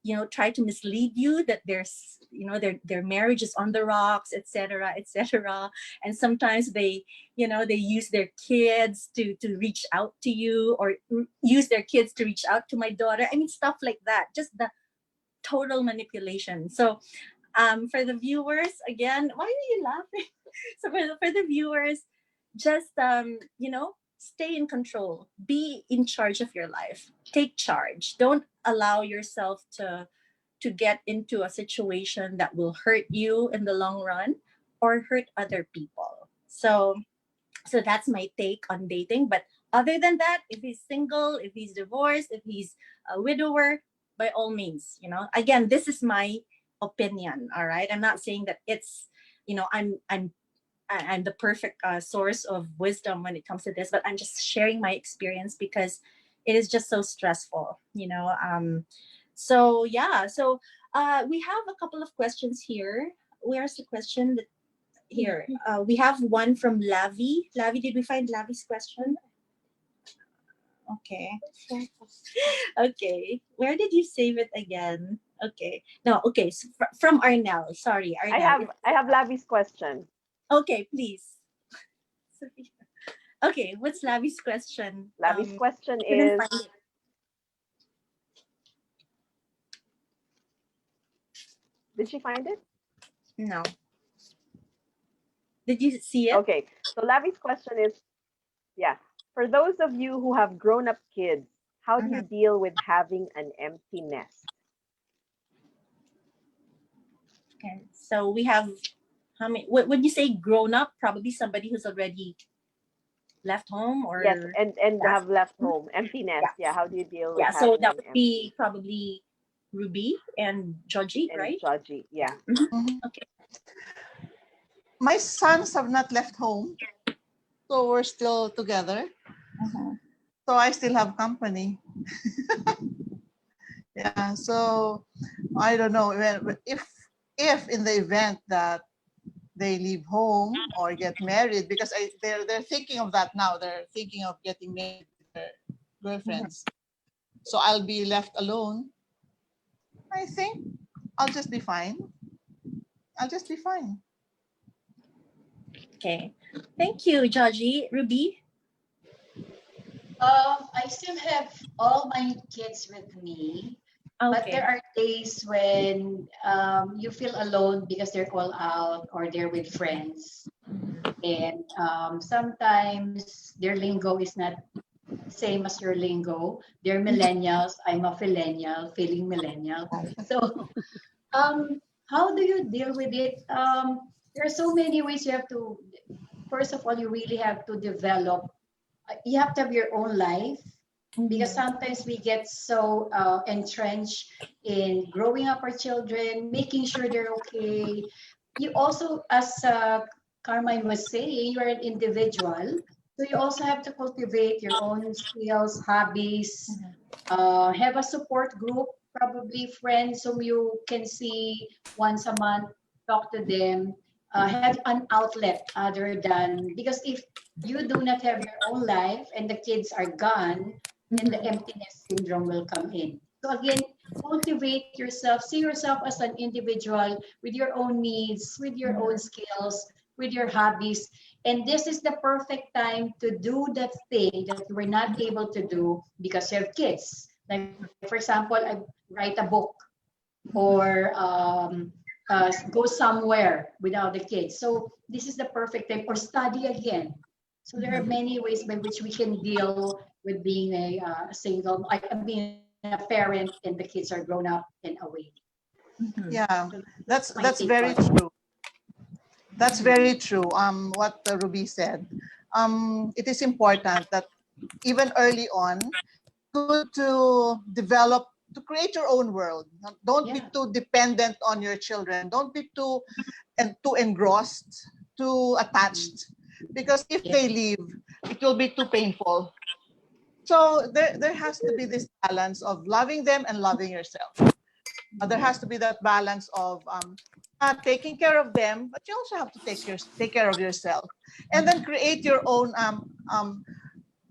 you know, try to mislead you that there's, you know, their marriage is on the rocks, etc., etc. And sometimes they, you know, they use their kids to reach out to you, or use their kids to reach out to my daughter. I mean, stuff like that, just the total manipulation. So for the viewers, again, why are you laughing? So for the viewers, just you know, stay in control, be in charge of your life, take charge. Don't allow yourself to get into a situation that will hurt you in the long run, or hurt other people. So that's my take on dating. But other than that, if he's single, if he's divorced, if he's a widower, by all means, you know, again, this is my opinion. All right, I'm not saying that it's, you know, I'm the perfect source of wisdom when it comes to this, but I'm just sharing my experience, because it is just so stressful, you know. So yeah, so we have a couple of questions here. Where's the question? Here, we have one from Lavi. Lavi, did we find Lavi's question? Okay. Okay. Where did you save it again? Okay. No, okay. So from Arnell. Sorry, Arnell. I have Lavi's question. Okay, please. Sorry. Okay, what's Lavi's question? Lavi's question Couldn't is, find it. did she find it? No. Did you see it? Okay. So Lavi's question is, yeah, for those of you who have grown up kids, how do you deal with having an empty nest? Okay. So we have how many? When you say grown up, probably somebody who's already left home, or Yes, and yeah. have left home, empty nest. Yeah, how do you deal with Yeah. having So that an would empty be probably Ruby and Georgie, and right? judgy? Yeah. Mhm. Okay. My sons have not left home. So we're still together. Uh-huh. So I still have company. Yeah. So I don't know if in the event that they leave home or get married, because they're thinking of that now. They're thinking of getting married with their girlfriends. So I'll be left alone. I think I'll just be fine. I'll just be fine. Okay. Thank you, Georgie. Ruby? I still have all my kids with me, but Okay. there are days when you feel alone because they're all out or they're with friends. And sometimes their lingo is not same as your lingo. They're millennials. I'm a millennial, feeling millennial. So how do you deal with it? There are so many ways you have to, first of all, you really have to develop, you have to have your own life because sometimes we get so entrenched in growing up our children, making sure they're okay. You also, as Carmine was saying, you're an individual. So you also have to cultivate your own skills, hobbies, have a support group, probably friends whom you can see once a month, talk to them, have an outlet other than, because if you do not have your own life and the kids are gone, then the emptiness syndrome will come in. So again, cultivate yourself, see yourself as an individual with your own needs, with your own skills, with your hobbies. And this is the perfect time to do that thing that you were not able to do because you have kids. Like, for example, I write a book or go somewhere without the kids. So this is the perfect time, or study again. So there are many ways by which we can deal with being a single, being a parent, and the kids are grown up and away. Yeah, So that's my take very on it. true. That's very true. What Ruby said. It is important that even early on, good to develop, to create your own world. Don't be Yeah. too dependent on your children. Don't be too engrossed, too attached, because if Yeah. they leave, it will be too painful. So there has to be this balance of loving them and loving yourself. There has to be that balance of taking care of them, but you also have to take care of yourself, and then create your own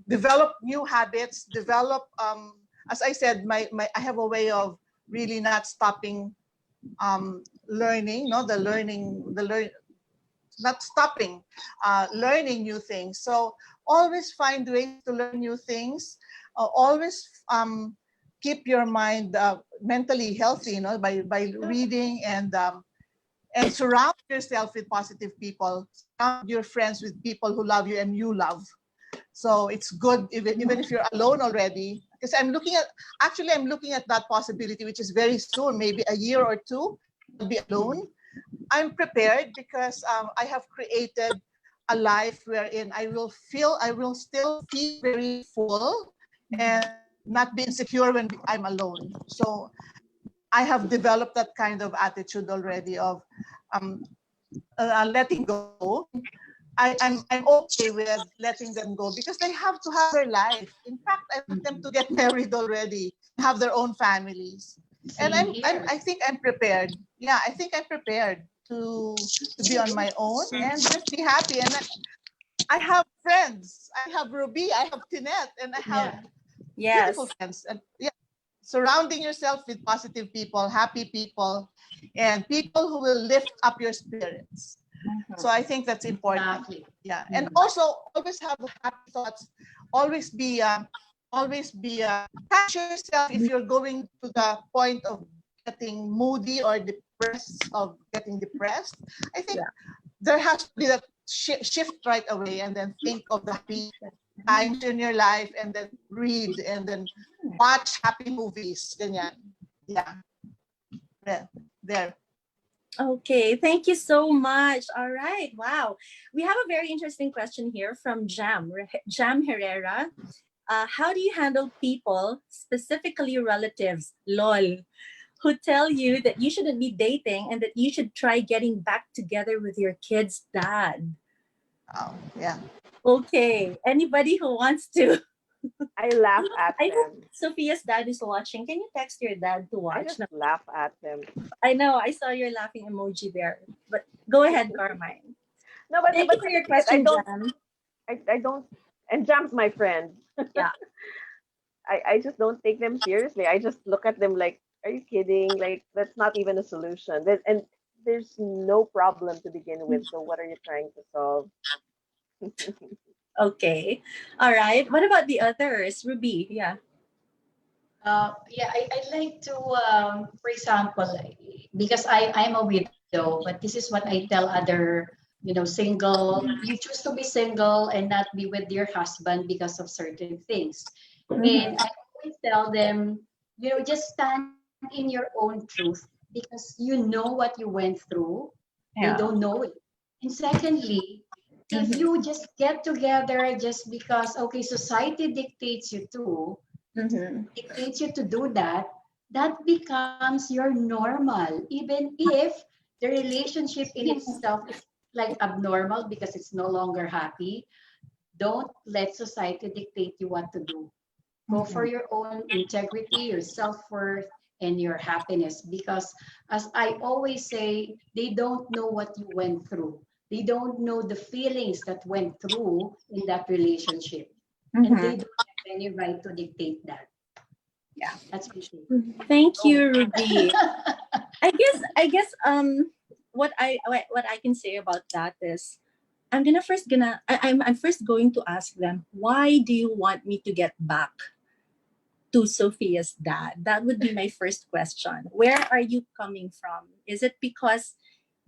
develop new habits, develop as I said, my I have a way of really not stopping learning, no, the learn not stopping learning new things. So always find ways to learn new things. Always keep your mind mentally healthy, you know, by reading and surround yourself with positive people. Surround your friends with people who love you and you love. So it's good even if you're alone already. Because I'm looking at that possibility, which is very soon, maybe a year or two, I'll be alone. I'm prepared because I have created a life wherein I will still feel very full and not be insecure when I'm alone. So I have developed that kind of attitude already of um, letting go. I'm okay with letting them go because they have to have their life. In fact, I want them to get married already, have their own families, and Same here. I think I'm prepared. Yeah, I think I'm prepared to be on my own and just be happy. And I have friends. I have Ruby. I have Tinette, and I have Yeah. beautiful Yes. friends. And yeah, surrounding yourself with positive people, happy people, and people who will lift up your spirits. So I think that's important. Exactly. Yeah, and also always have happy thoughts. Always be, catch yourself if you're going to the point of getting moody or depressed. I think there has to be that shift right away, and then think of the happy times in your life, and then read, and then watch happy movies. Ganyan. Yeah. There. Okay, thank you so much. All right, wow. We have a very interesting question here from Jam Herrera. How do you handle people, specifically relatives, lol, who tell you that you shouldn't be dating and that you should try getting back together with your kid's dad? Oh, yeah. Okay. Anybody who wants to? I laugh at I hope them. Sophia's dad is watching. Can you text your dad to I watch? just No, laugh at them. I know. I saw your laughing emoji there. But go ahead, Carmine. No, Thank you but for the your thing is, I question, don't, Jam. I don't, and Jam's my friend. Yeah. I just don't take them seriously. I just look at them like, are you kidding? Like, that's not even a solution. And there's no problem to begin with. So what are you trying to solve? Okay. All right. What about the others? Ruby. Yeah. Yeah, I'd like to, for example, because I'm a widow, but this is what I tell other, single, you choose to be single and not be with your husband because of certain things. And Mm-hmm. I always tell them, just stand in your own truth because you know what you went through. They don't Yeah. know it. And secondly, if Mm-hmm. you just get together just because, okay, society Mm-hmm. dictates you to do that, that becomes your normal, even if the relationship in itself is like abnormal because it's no longer happy. Don't let society dictate you what to do. Go for Mm-hmm. your own integrity, your self-worth, and your happiness. Because as I always say, they don't know what you went through. They don't know the feelings that went through in that relationship. And Mm-hmm. they don't have any right to dictate that. Yeah. That's my take. Thank Go. you, Ruby. I guess what I can say about that is I'm first going to ask them, why do you want me to get back to Sophia's dad? That would be my first question. Where are you coming from? Is it because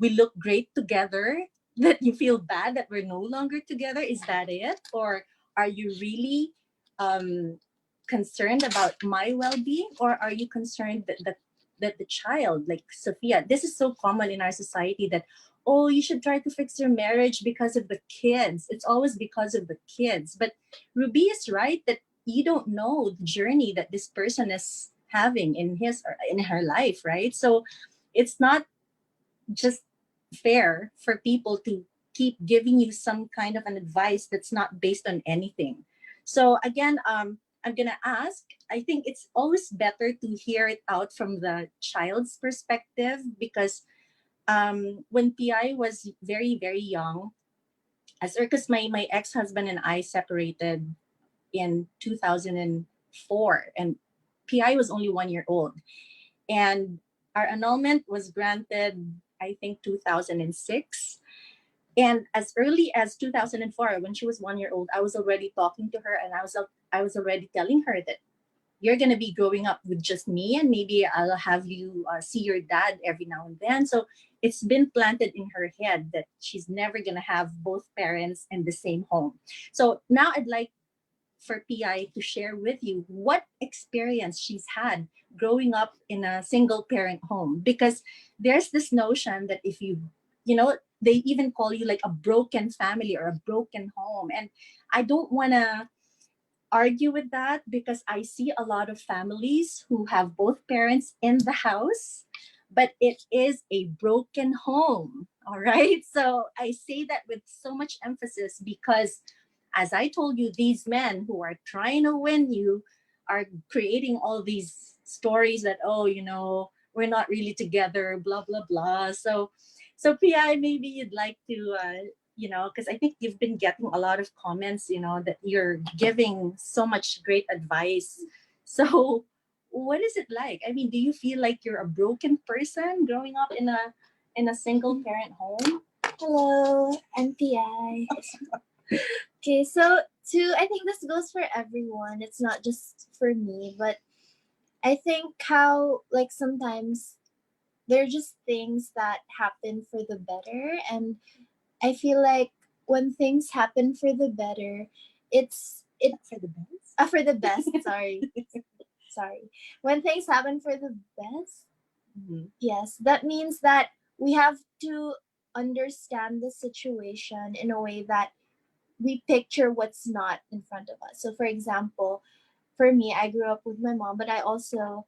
we look great together that you feel bad that we're no longer together? Is that it? Or are you really um, concerned about my well-being, or are you concerned that the child, like Sophia, this is so common in our society that, oh, you should try to fix your marriage because of the kids. It's always because of the kids. But Ruby is right that you don't know the journey that this person is having in his or in her life, right? So it's not just fair for people to keep giving you some kind of an advice that's not based on anything. So again, I'm gonna ask. I think it's always better to hear it out from the child's perspective because when Pi was very very young, as because my ex husband and I separated in 2004, and Pi was only 1 year old, and our annulment was granted, I think, 2006. And as early as 2004, when she was 1 year old, I was already talking to her, and I was already telling her that you're gonna be growing up with just me, and maybe I'll have you see your dad every now and then. So it's been planted in her head that she's never gonna have both parents in the same home. So now I'd like for PI to share with you what experience she's had growing up in a single parent home. Because there's this notion that if they even call you like a broken family or a broken home. And I don't want to argue with that because I see a lot of families who have both parents in the house, but it is a broken home. All right. So I say that with so much emphasis because, as I told you, these men who are trying to win you are creating all these stories that, oh, we're not really together, blah, blah, blah. So PI, maybe you'd like to because I think you've been getting a lot of comments, that you're giving so much great advice. So, what is it like? I mean, do you feel like you're a broken person growing up in a single parent home? Hello, NPI. Okay, so I think this goes for everyone. It's not just for me, but I think how like sometimes there are just things that happen for the better, and I feel like when things happen for the better, it For the best. for the best. Sorry, sorry. When things happen for the best, Mhm. yes, that means that we have to understand the situation in a way that we picture what's not in front of us. So, for example, for me, I grew up with my mom, but I also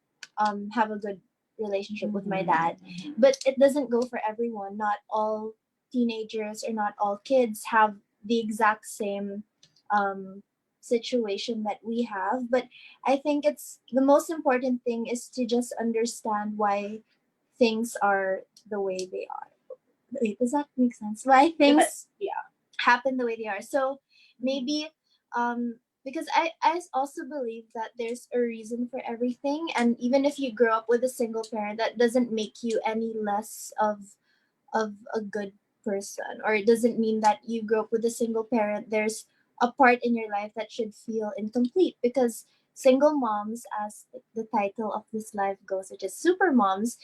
have a good relationship with my dad. But it doesn't go for everyone. Not all teenagers or not all kids have the exact same situation that we have. But I think it's the most important thing is to just understand why things are the way they are. Wait, does that make sense? Why things happen the way they are. So maybe because I also believe that there's a reason for everything, and even if you grow up with a single parent, that doesn't make you any less of a good person, or it doesn't mean that you grew up with a single parent there's a part in your life that should feel incomplete, because single moms, as the title of this live goes, which is super moms,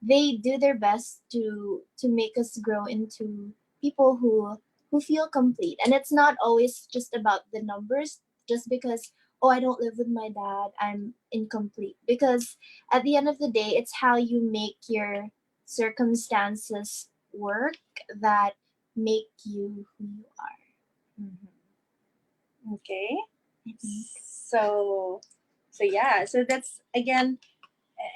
they do their best to make us grow into people who feel complete. And it's not always just about the numbers, just because, oh, I don't live with my dad, I'm incomplete. Because at the end of the day, it's how you make your circumstances work that make you who you are. Okay. I think. So yeah, so that's again,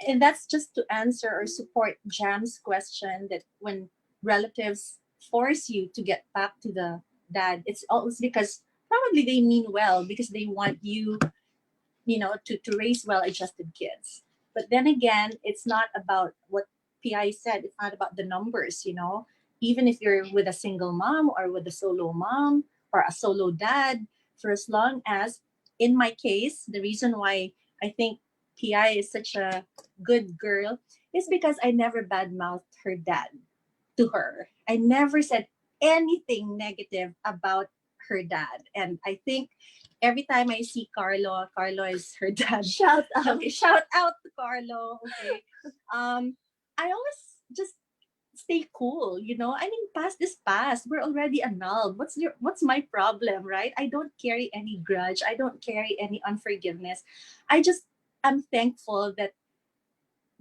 and that's just to answer or support Jam's question that when relatives force you to get back to the dad, it's always because probably they mean well, because they want you, to raise well-adjusted kids. But then again, it's not about what PI said. It's not about the numbers. Even if you're with a single mom or with a solo mom or a solo dad, for as long as, in my case, the reason why I think PI is such a good girl is because I never badmouthed her dad to her. I never said anything negative about her dad. And I think every time I see Carlo is her dad. Shout out. Okay, shout out to Carlo. Okay. I always just stay cool. I mean, past is past. We're already annulled. What's my problem, right? I don't carry any grudge. I don't carry any unforgiveness. I just am thankful that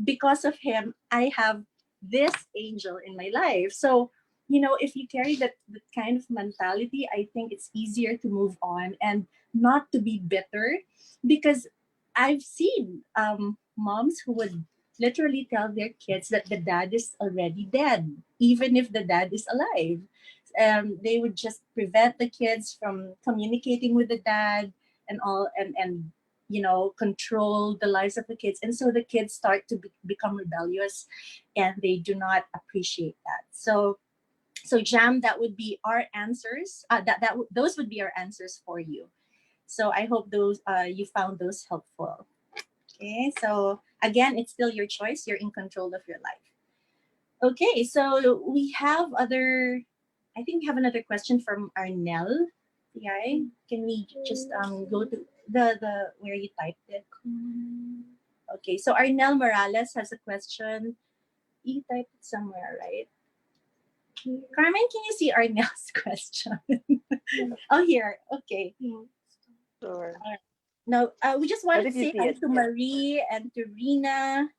because of him, I have this angel in my life. So, if you carry that kind of mentality, I think it's easier to move on and not to be bitter, because I've seen moms who would literally tell their kids that the dad is already dead, even if the dad is alive. They would just prevent the kids from communicating with the dad and all, and control the lives of the kids, and so the kids start to become rebellious, and they do not appreciate that. So Jam, that would be our answers. Those would be our answers for you. So I hope those you found those helpful. Okay, so again, it's still your choice. You're in control of your life. Okay, so we have other. I think we have another question from Arnell. Yeah, can we just go to the where you typed it? Okay, so Arnell Morales has a question. You typed it somewhere, right? Carmen, can you see Arnell's question? Oh, here. Okay. Sure. Now, we just But wanted if to you say see hi it, to yeah. Marie and to Rina.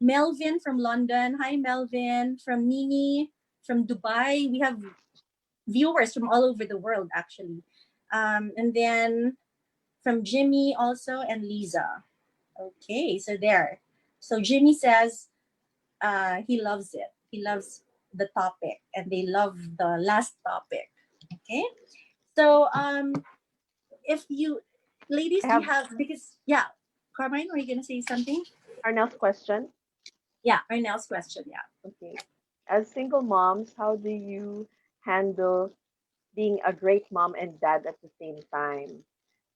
Melvin from London. Hi, Melvin. From Nini. From Dubai. We have viewers from all over the world, actually. And then from Jimmy also, and Lisa. Okay, so there. So Jimmy says he loves it. He loves the topic, and they love the last topic. Okay. So if you ladies, I do you have have, because Carmine, were you gonna say something? Arnell's question. Yeah, Arnell's question. Yeah. Okay. As single moms, how do you handle being a great mom and dad at the same time?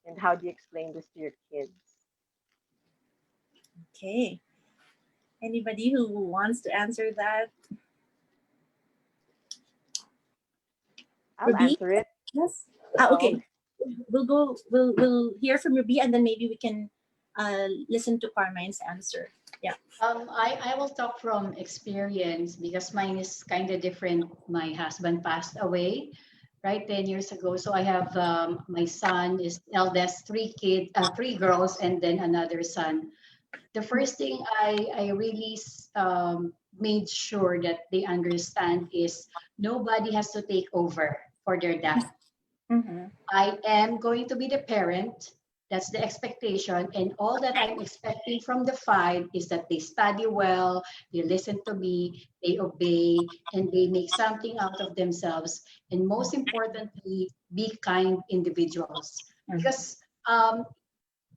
And how do you explain this to your kids? Okay. Anybody who wants to answer that? I'll Ruby? answer it. Yes. Oh, Okay. We'll hear from Ruby, and then maybe we can listen to Carmine's answer. Yeah. I will talk from experience because mine is kind of different. My husband passed away, right, 10 years ago. So I have my son is eldest, three girls, and then another son. The first thing I really made sure that they understand is nobody has to take over for their dad. Mm-hmm. I am going to be the parent, That's the expectation. And all that I'm expecting from the five is that they study well, they listen to me, they obey, and they make something out of themselves. And most importantly, be kind individuals. Because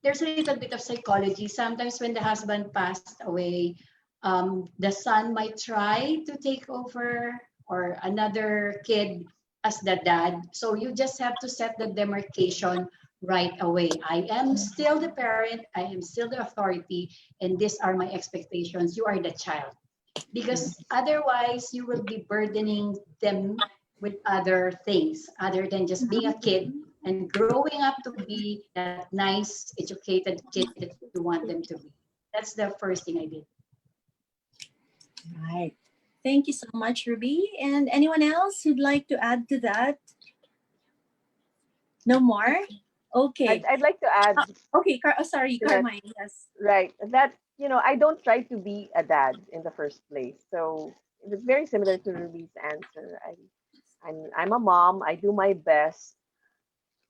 there's a little bit of psychology. Sometimes when the husband passed away, the son might try to take over or another kid as the dad. So you just have to set the demarcation right away. I am still the parent, I am still the authority, and these are my expectations. You are the child. Because otherwise, you will be burdening them with other things other than just being a kid and growing up to be that nice, educated kid that you want them to be. That's the first thing I did. Right. Thank you so much, Ruby. And anyone else who'd like to add to that? No more? Okay. I'd like to add Okay, sorry, to that, Carmine. Yes. right, that, I don't try to be a dad in the first place. So it was very similar to Ruby's answer. I'm a mom. I do my best.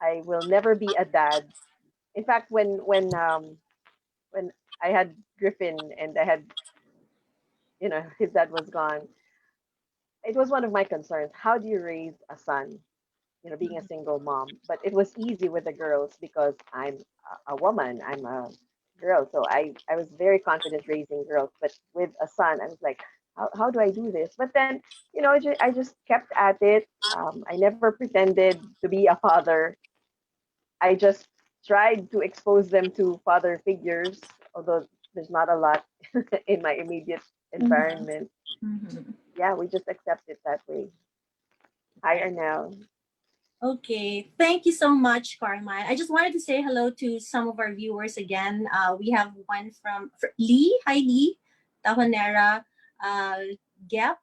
I will never be a dad. In fact, when I had Griffin and I had, his dad was gone, it was one of my concerns. How do you raise a son? Being a single mom. But it was easy with the girls because I'm a woman. I'm a girl, so I was very confident raising girls. But with a son, I was like, how do I do this? But then, I just kept at it. I never pretended to be a father. I just tried to expose them to father figures, although there's not a lot in my immediate environment. Mhm. Yeah, we just accept it that way. Hi, Arnell. Okay, thank you so much, Carmine. I just wanted to say hello to some of our viewers again. We have one from Lee. Hi, Lee. Tahonera. Gep.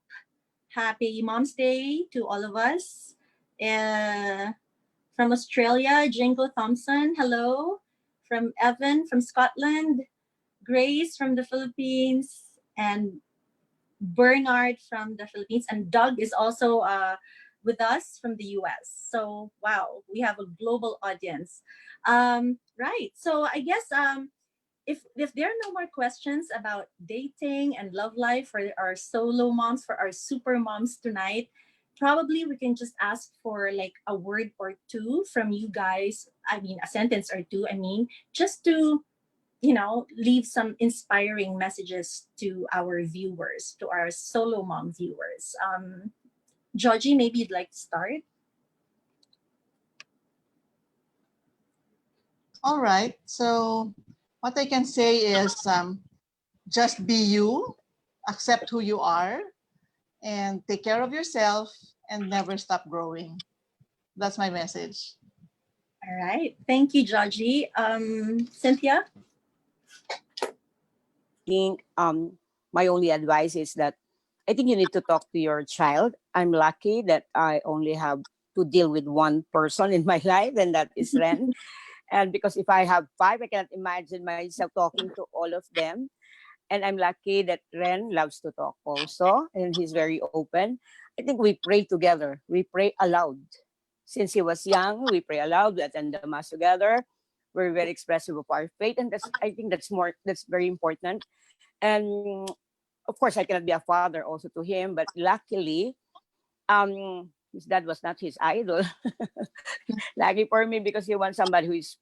Happy Mom's Day to all of us. From Australia, Jingo Thompson. Hello. From Evan from Scotland. Grace from the Philippines. And Bernard from the Philippines, and Doug is also with us from the US. So, wow, we have a global audience. Right. So, I guess if there are no more questions about dating and love life for our solo moms, for our super moms tonight, probably we can just ask for like a word or two from you guys. I mean, a sentence or two. I mean, just to leave some inspiring messages to our viewers, to our solo mom viewers. Georgie, maybe you'd like to start. All right. So what I can say is just be you, accept who you are, and take care of yourself and never stop growing. That's my message. All right. Thank you, Georgie. Cynthia? Think my only advice is that I think you need to talk to your child. I'm lucky that I only have to deal with one person in my life, and that is Ren. And because if I have five, I cannot imagine myself talking to all of them. And I'm lucky that Ren loves to talk also, and he's very open. I think we pray together. We pray aloud. Since he was young, we pray aloud. We attend the mass together. We're very expressive of our faith, and I think that's very important. And of course, I cannot be a father also to him, but luckily, his dad was not his idol. Lucky for me because he wants somebody who's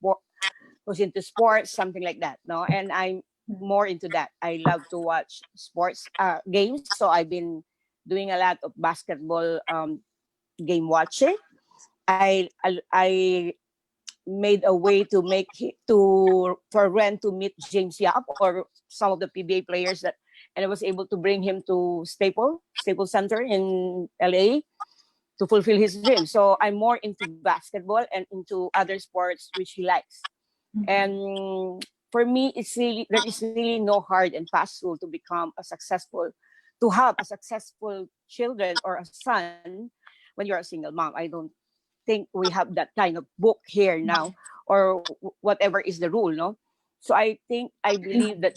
into sports, something like that. No, and I'm more into that. I love to watch sports games, so I've been doing a lot of basketball game watching. I made a way to for Ren to meet James Yap or some of the PBA players and I was able to bring him to Staples Center in LA to fulfill his dream. So I'm more into basketball and into other sports which he likes. And for me, there is really no hard and fast rule to have a successful children or a son when you're a single mom. I don't think we have that kind of book here now or whatever is the rule, no? So I believe that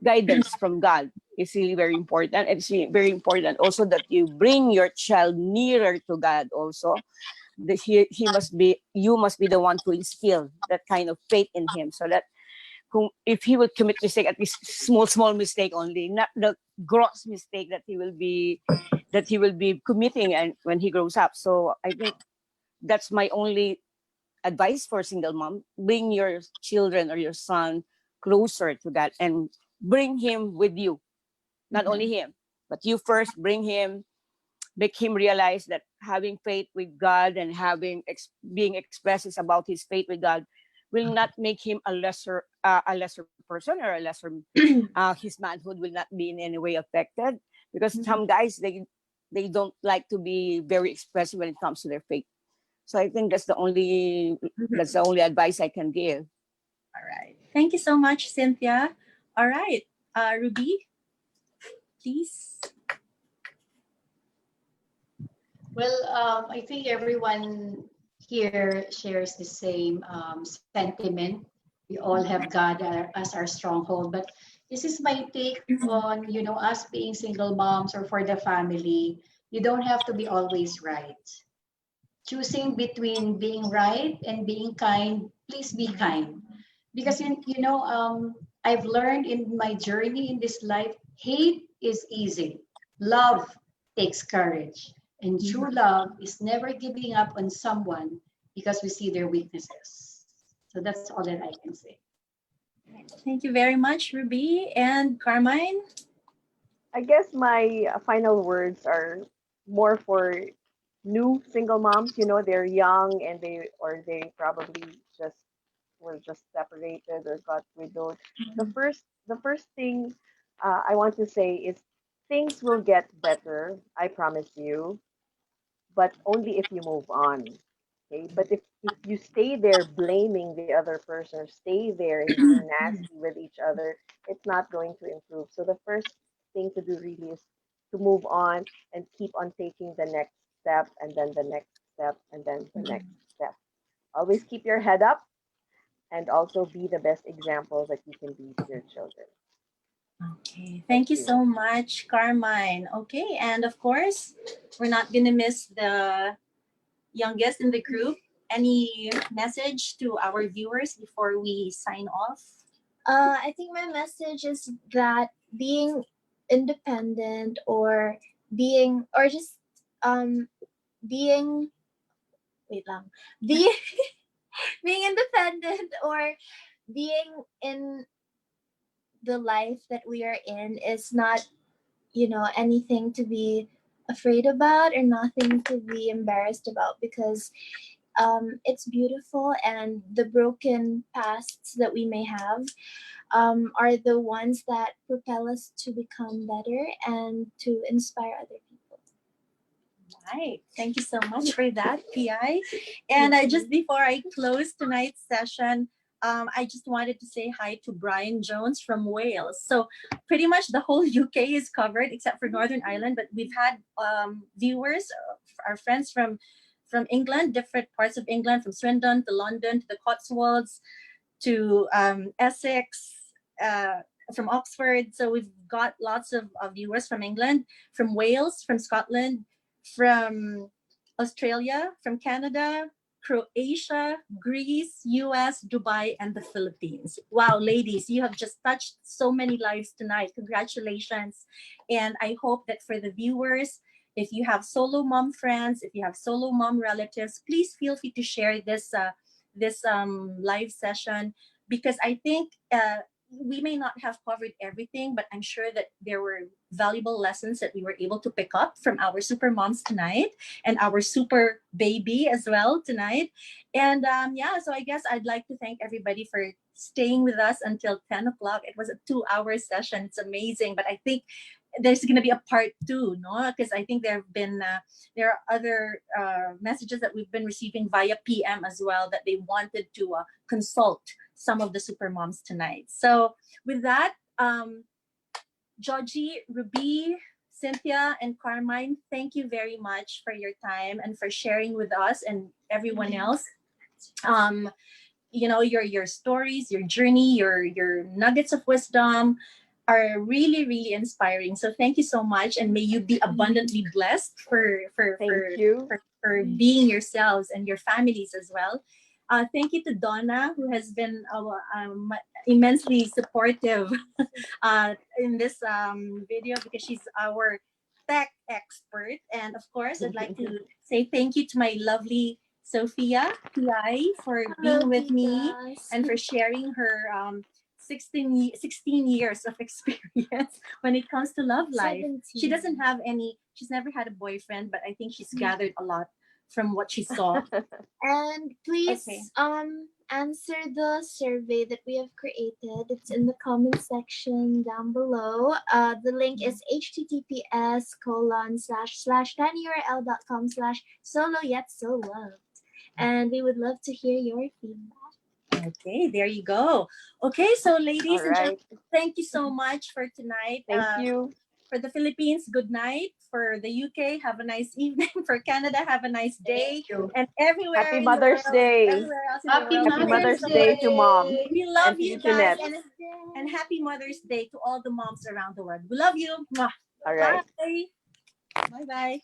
guidance from God is really very important. It's really very important also that you bring your child nearer to God also you must be the one to instill that kind of faith in him, so that if he would commit mistake, at least small mistake only, not the gross mistake that he will be committing and when he grows up. So I think that's my only advice for a single mom: bring your children or your son closer to that and bring him with you. Not only him, but you first. Bring him, make him realize that having faith with God and being expresses about his faith with God will not make him a lesser person, or a lesser his manhood will not be in any way affected, because some guys, they don't like to be very expressive when it comes to their faith. So I think that's the only advice I can give. All right. Thank you so much, Cynthia. All right. Ruby, please. Well, I think everyone here shares the same sentiment. We all have God as our stronghold, but this is my take on, us being single moms or for the family. You don't have to be always right. Choosing between being right and being kind, please be kind. Because I've learned in my journey in this life, hate is easy. Love takes courage. And true love is never giving up on someone because we see their weaknesses. So that's all that I can say. Thank you very much, Ruby. And Carmine? I guess my final words are more for new single moms. You know, they're young and they probably just were just separated or got widowed. The first thing I want to say is things will get better. I promise you, but only if you move on. Okay, but if you stay there blaming the other person, or stay there and being nasty with each other, it's not going to improve. So the first thing to do really is to move on and keep on taking the next step, and then the next step, and then the next step. Always keep your head up, and also be the best example that you can be to your children. Okay. Thank you so much, Carmine. Okay. And of course, we're not going to miss the youngest in the group. Any message to our viewers before we sign off? I think my message is that being independent, or just being wait lang being being independent, or being in the life that we are in, is not, anything to be afraid about or nothing to be embarrassed about, because it's beautiful, and the broken pasts that we may have are the ones that propel us to become better and to inspire other people. Right. Thank you so much for that, PI. And just before I close tonight's session, I just wanted to say hi to Brian Jones from Wales. So pretty much the whole UK is covered except for Northern Ireland, but we've had viewers, our friends from England, different parts of England, from Swindon to London to the Cotswolds to Essex, from Oxford. So we've got lots of viewers from England, from Wales, from Scotland, from Australia, from Canada, Croatia, Greece, US, Dubai, and the Philippines. Wow, ladies, you have just touched so many lives tonight. Congratulations. And I hope that for the viewers, if you have solo mom friends, if you have solo mom relatives, please feel free to share this live session, because I think we may not have covered everything, but I'm sure that there were valuable lessons that we were able to pick up from our super moms tonight, and our super baby as well tonight. And so I guess I'd like to thank everybody for staying with us until 10 o'clock. It was a 2-hour session. It's amazing, but I think there's going to be a part 2, no? Because I think there are other messages that we've been receiving via PM as well, that they wanted to consult some of the super moms tonight. So with that, Georgie, Ruby, Cynthia, and Carmine, thank you very much for your time and for sharing with us and everyone else. Your stories, your journey, your nuggets of wisdom. are really, really inspiring. So thank you so much, and may you be abundantly blessed Thank you. for being yourselves and your families as well. Thank you to Donna, who has been immensely supportive in this video, because she's our tech expert. And of course, I'd like to say thank you to my lovely Sophia PI for Hello, being with me titas. and for sharing her 16 years of experience when it comes to love life. 17. She doesn't have any, she's never had a boyfriend, but I think she's gathered a lot from what she saw. And please Okay. answer the survey that we have created. It's in the comment section down below. The link is https://tinyurl.com/solo yet so loved. And we would love to hear your feedback. Okay, there you go. Okay, so ladies All and right. gentlemen, thank you so much for tonight. Thank you. For the Philippines, good night. For the UK, have a nice evening. For Canada, have a nice day. Thank you. And everywhere Happy in Mother's the world, Day. everywhere else in the Happy world, Happy thank you Mother's so Day much. to Mom We love and to you you, guys, Jeanette. and happy Mother's Day to all the moms around the world. We love you. Mwah. All right. Bye. Bye bye.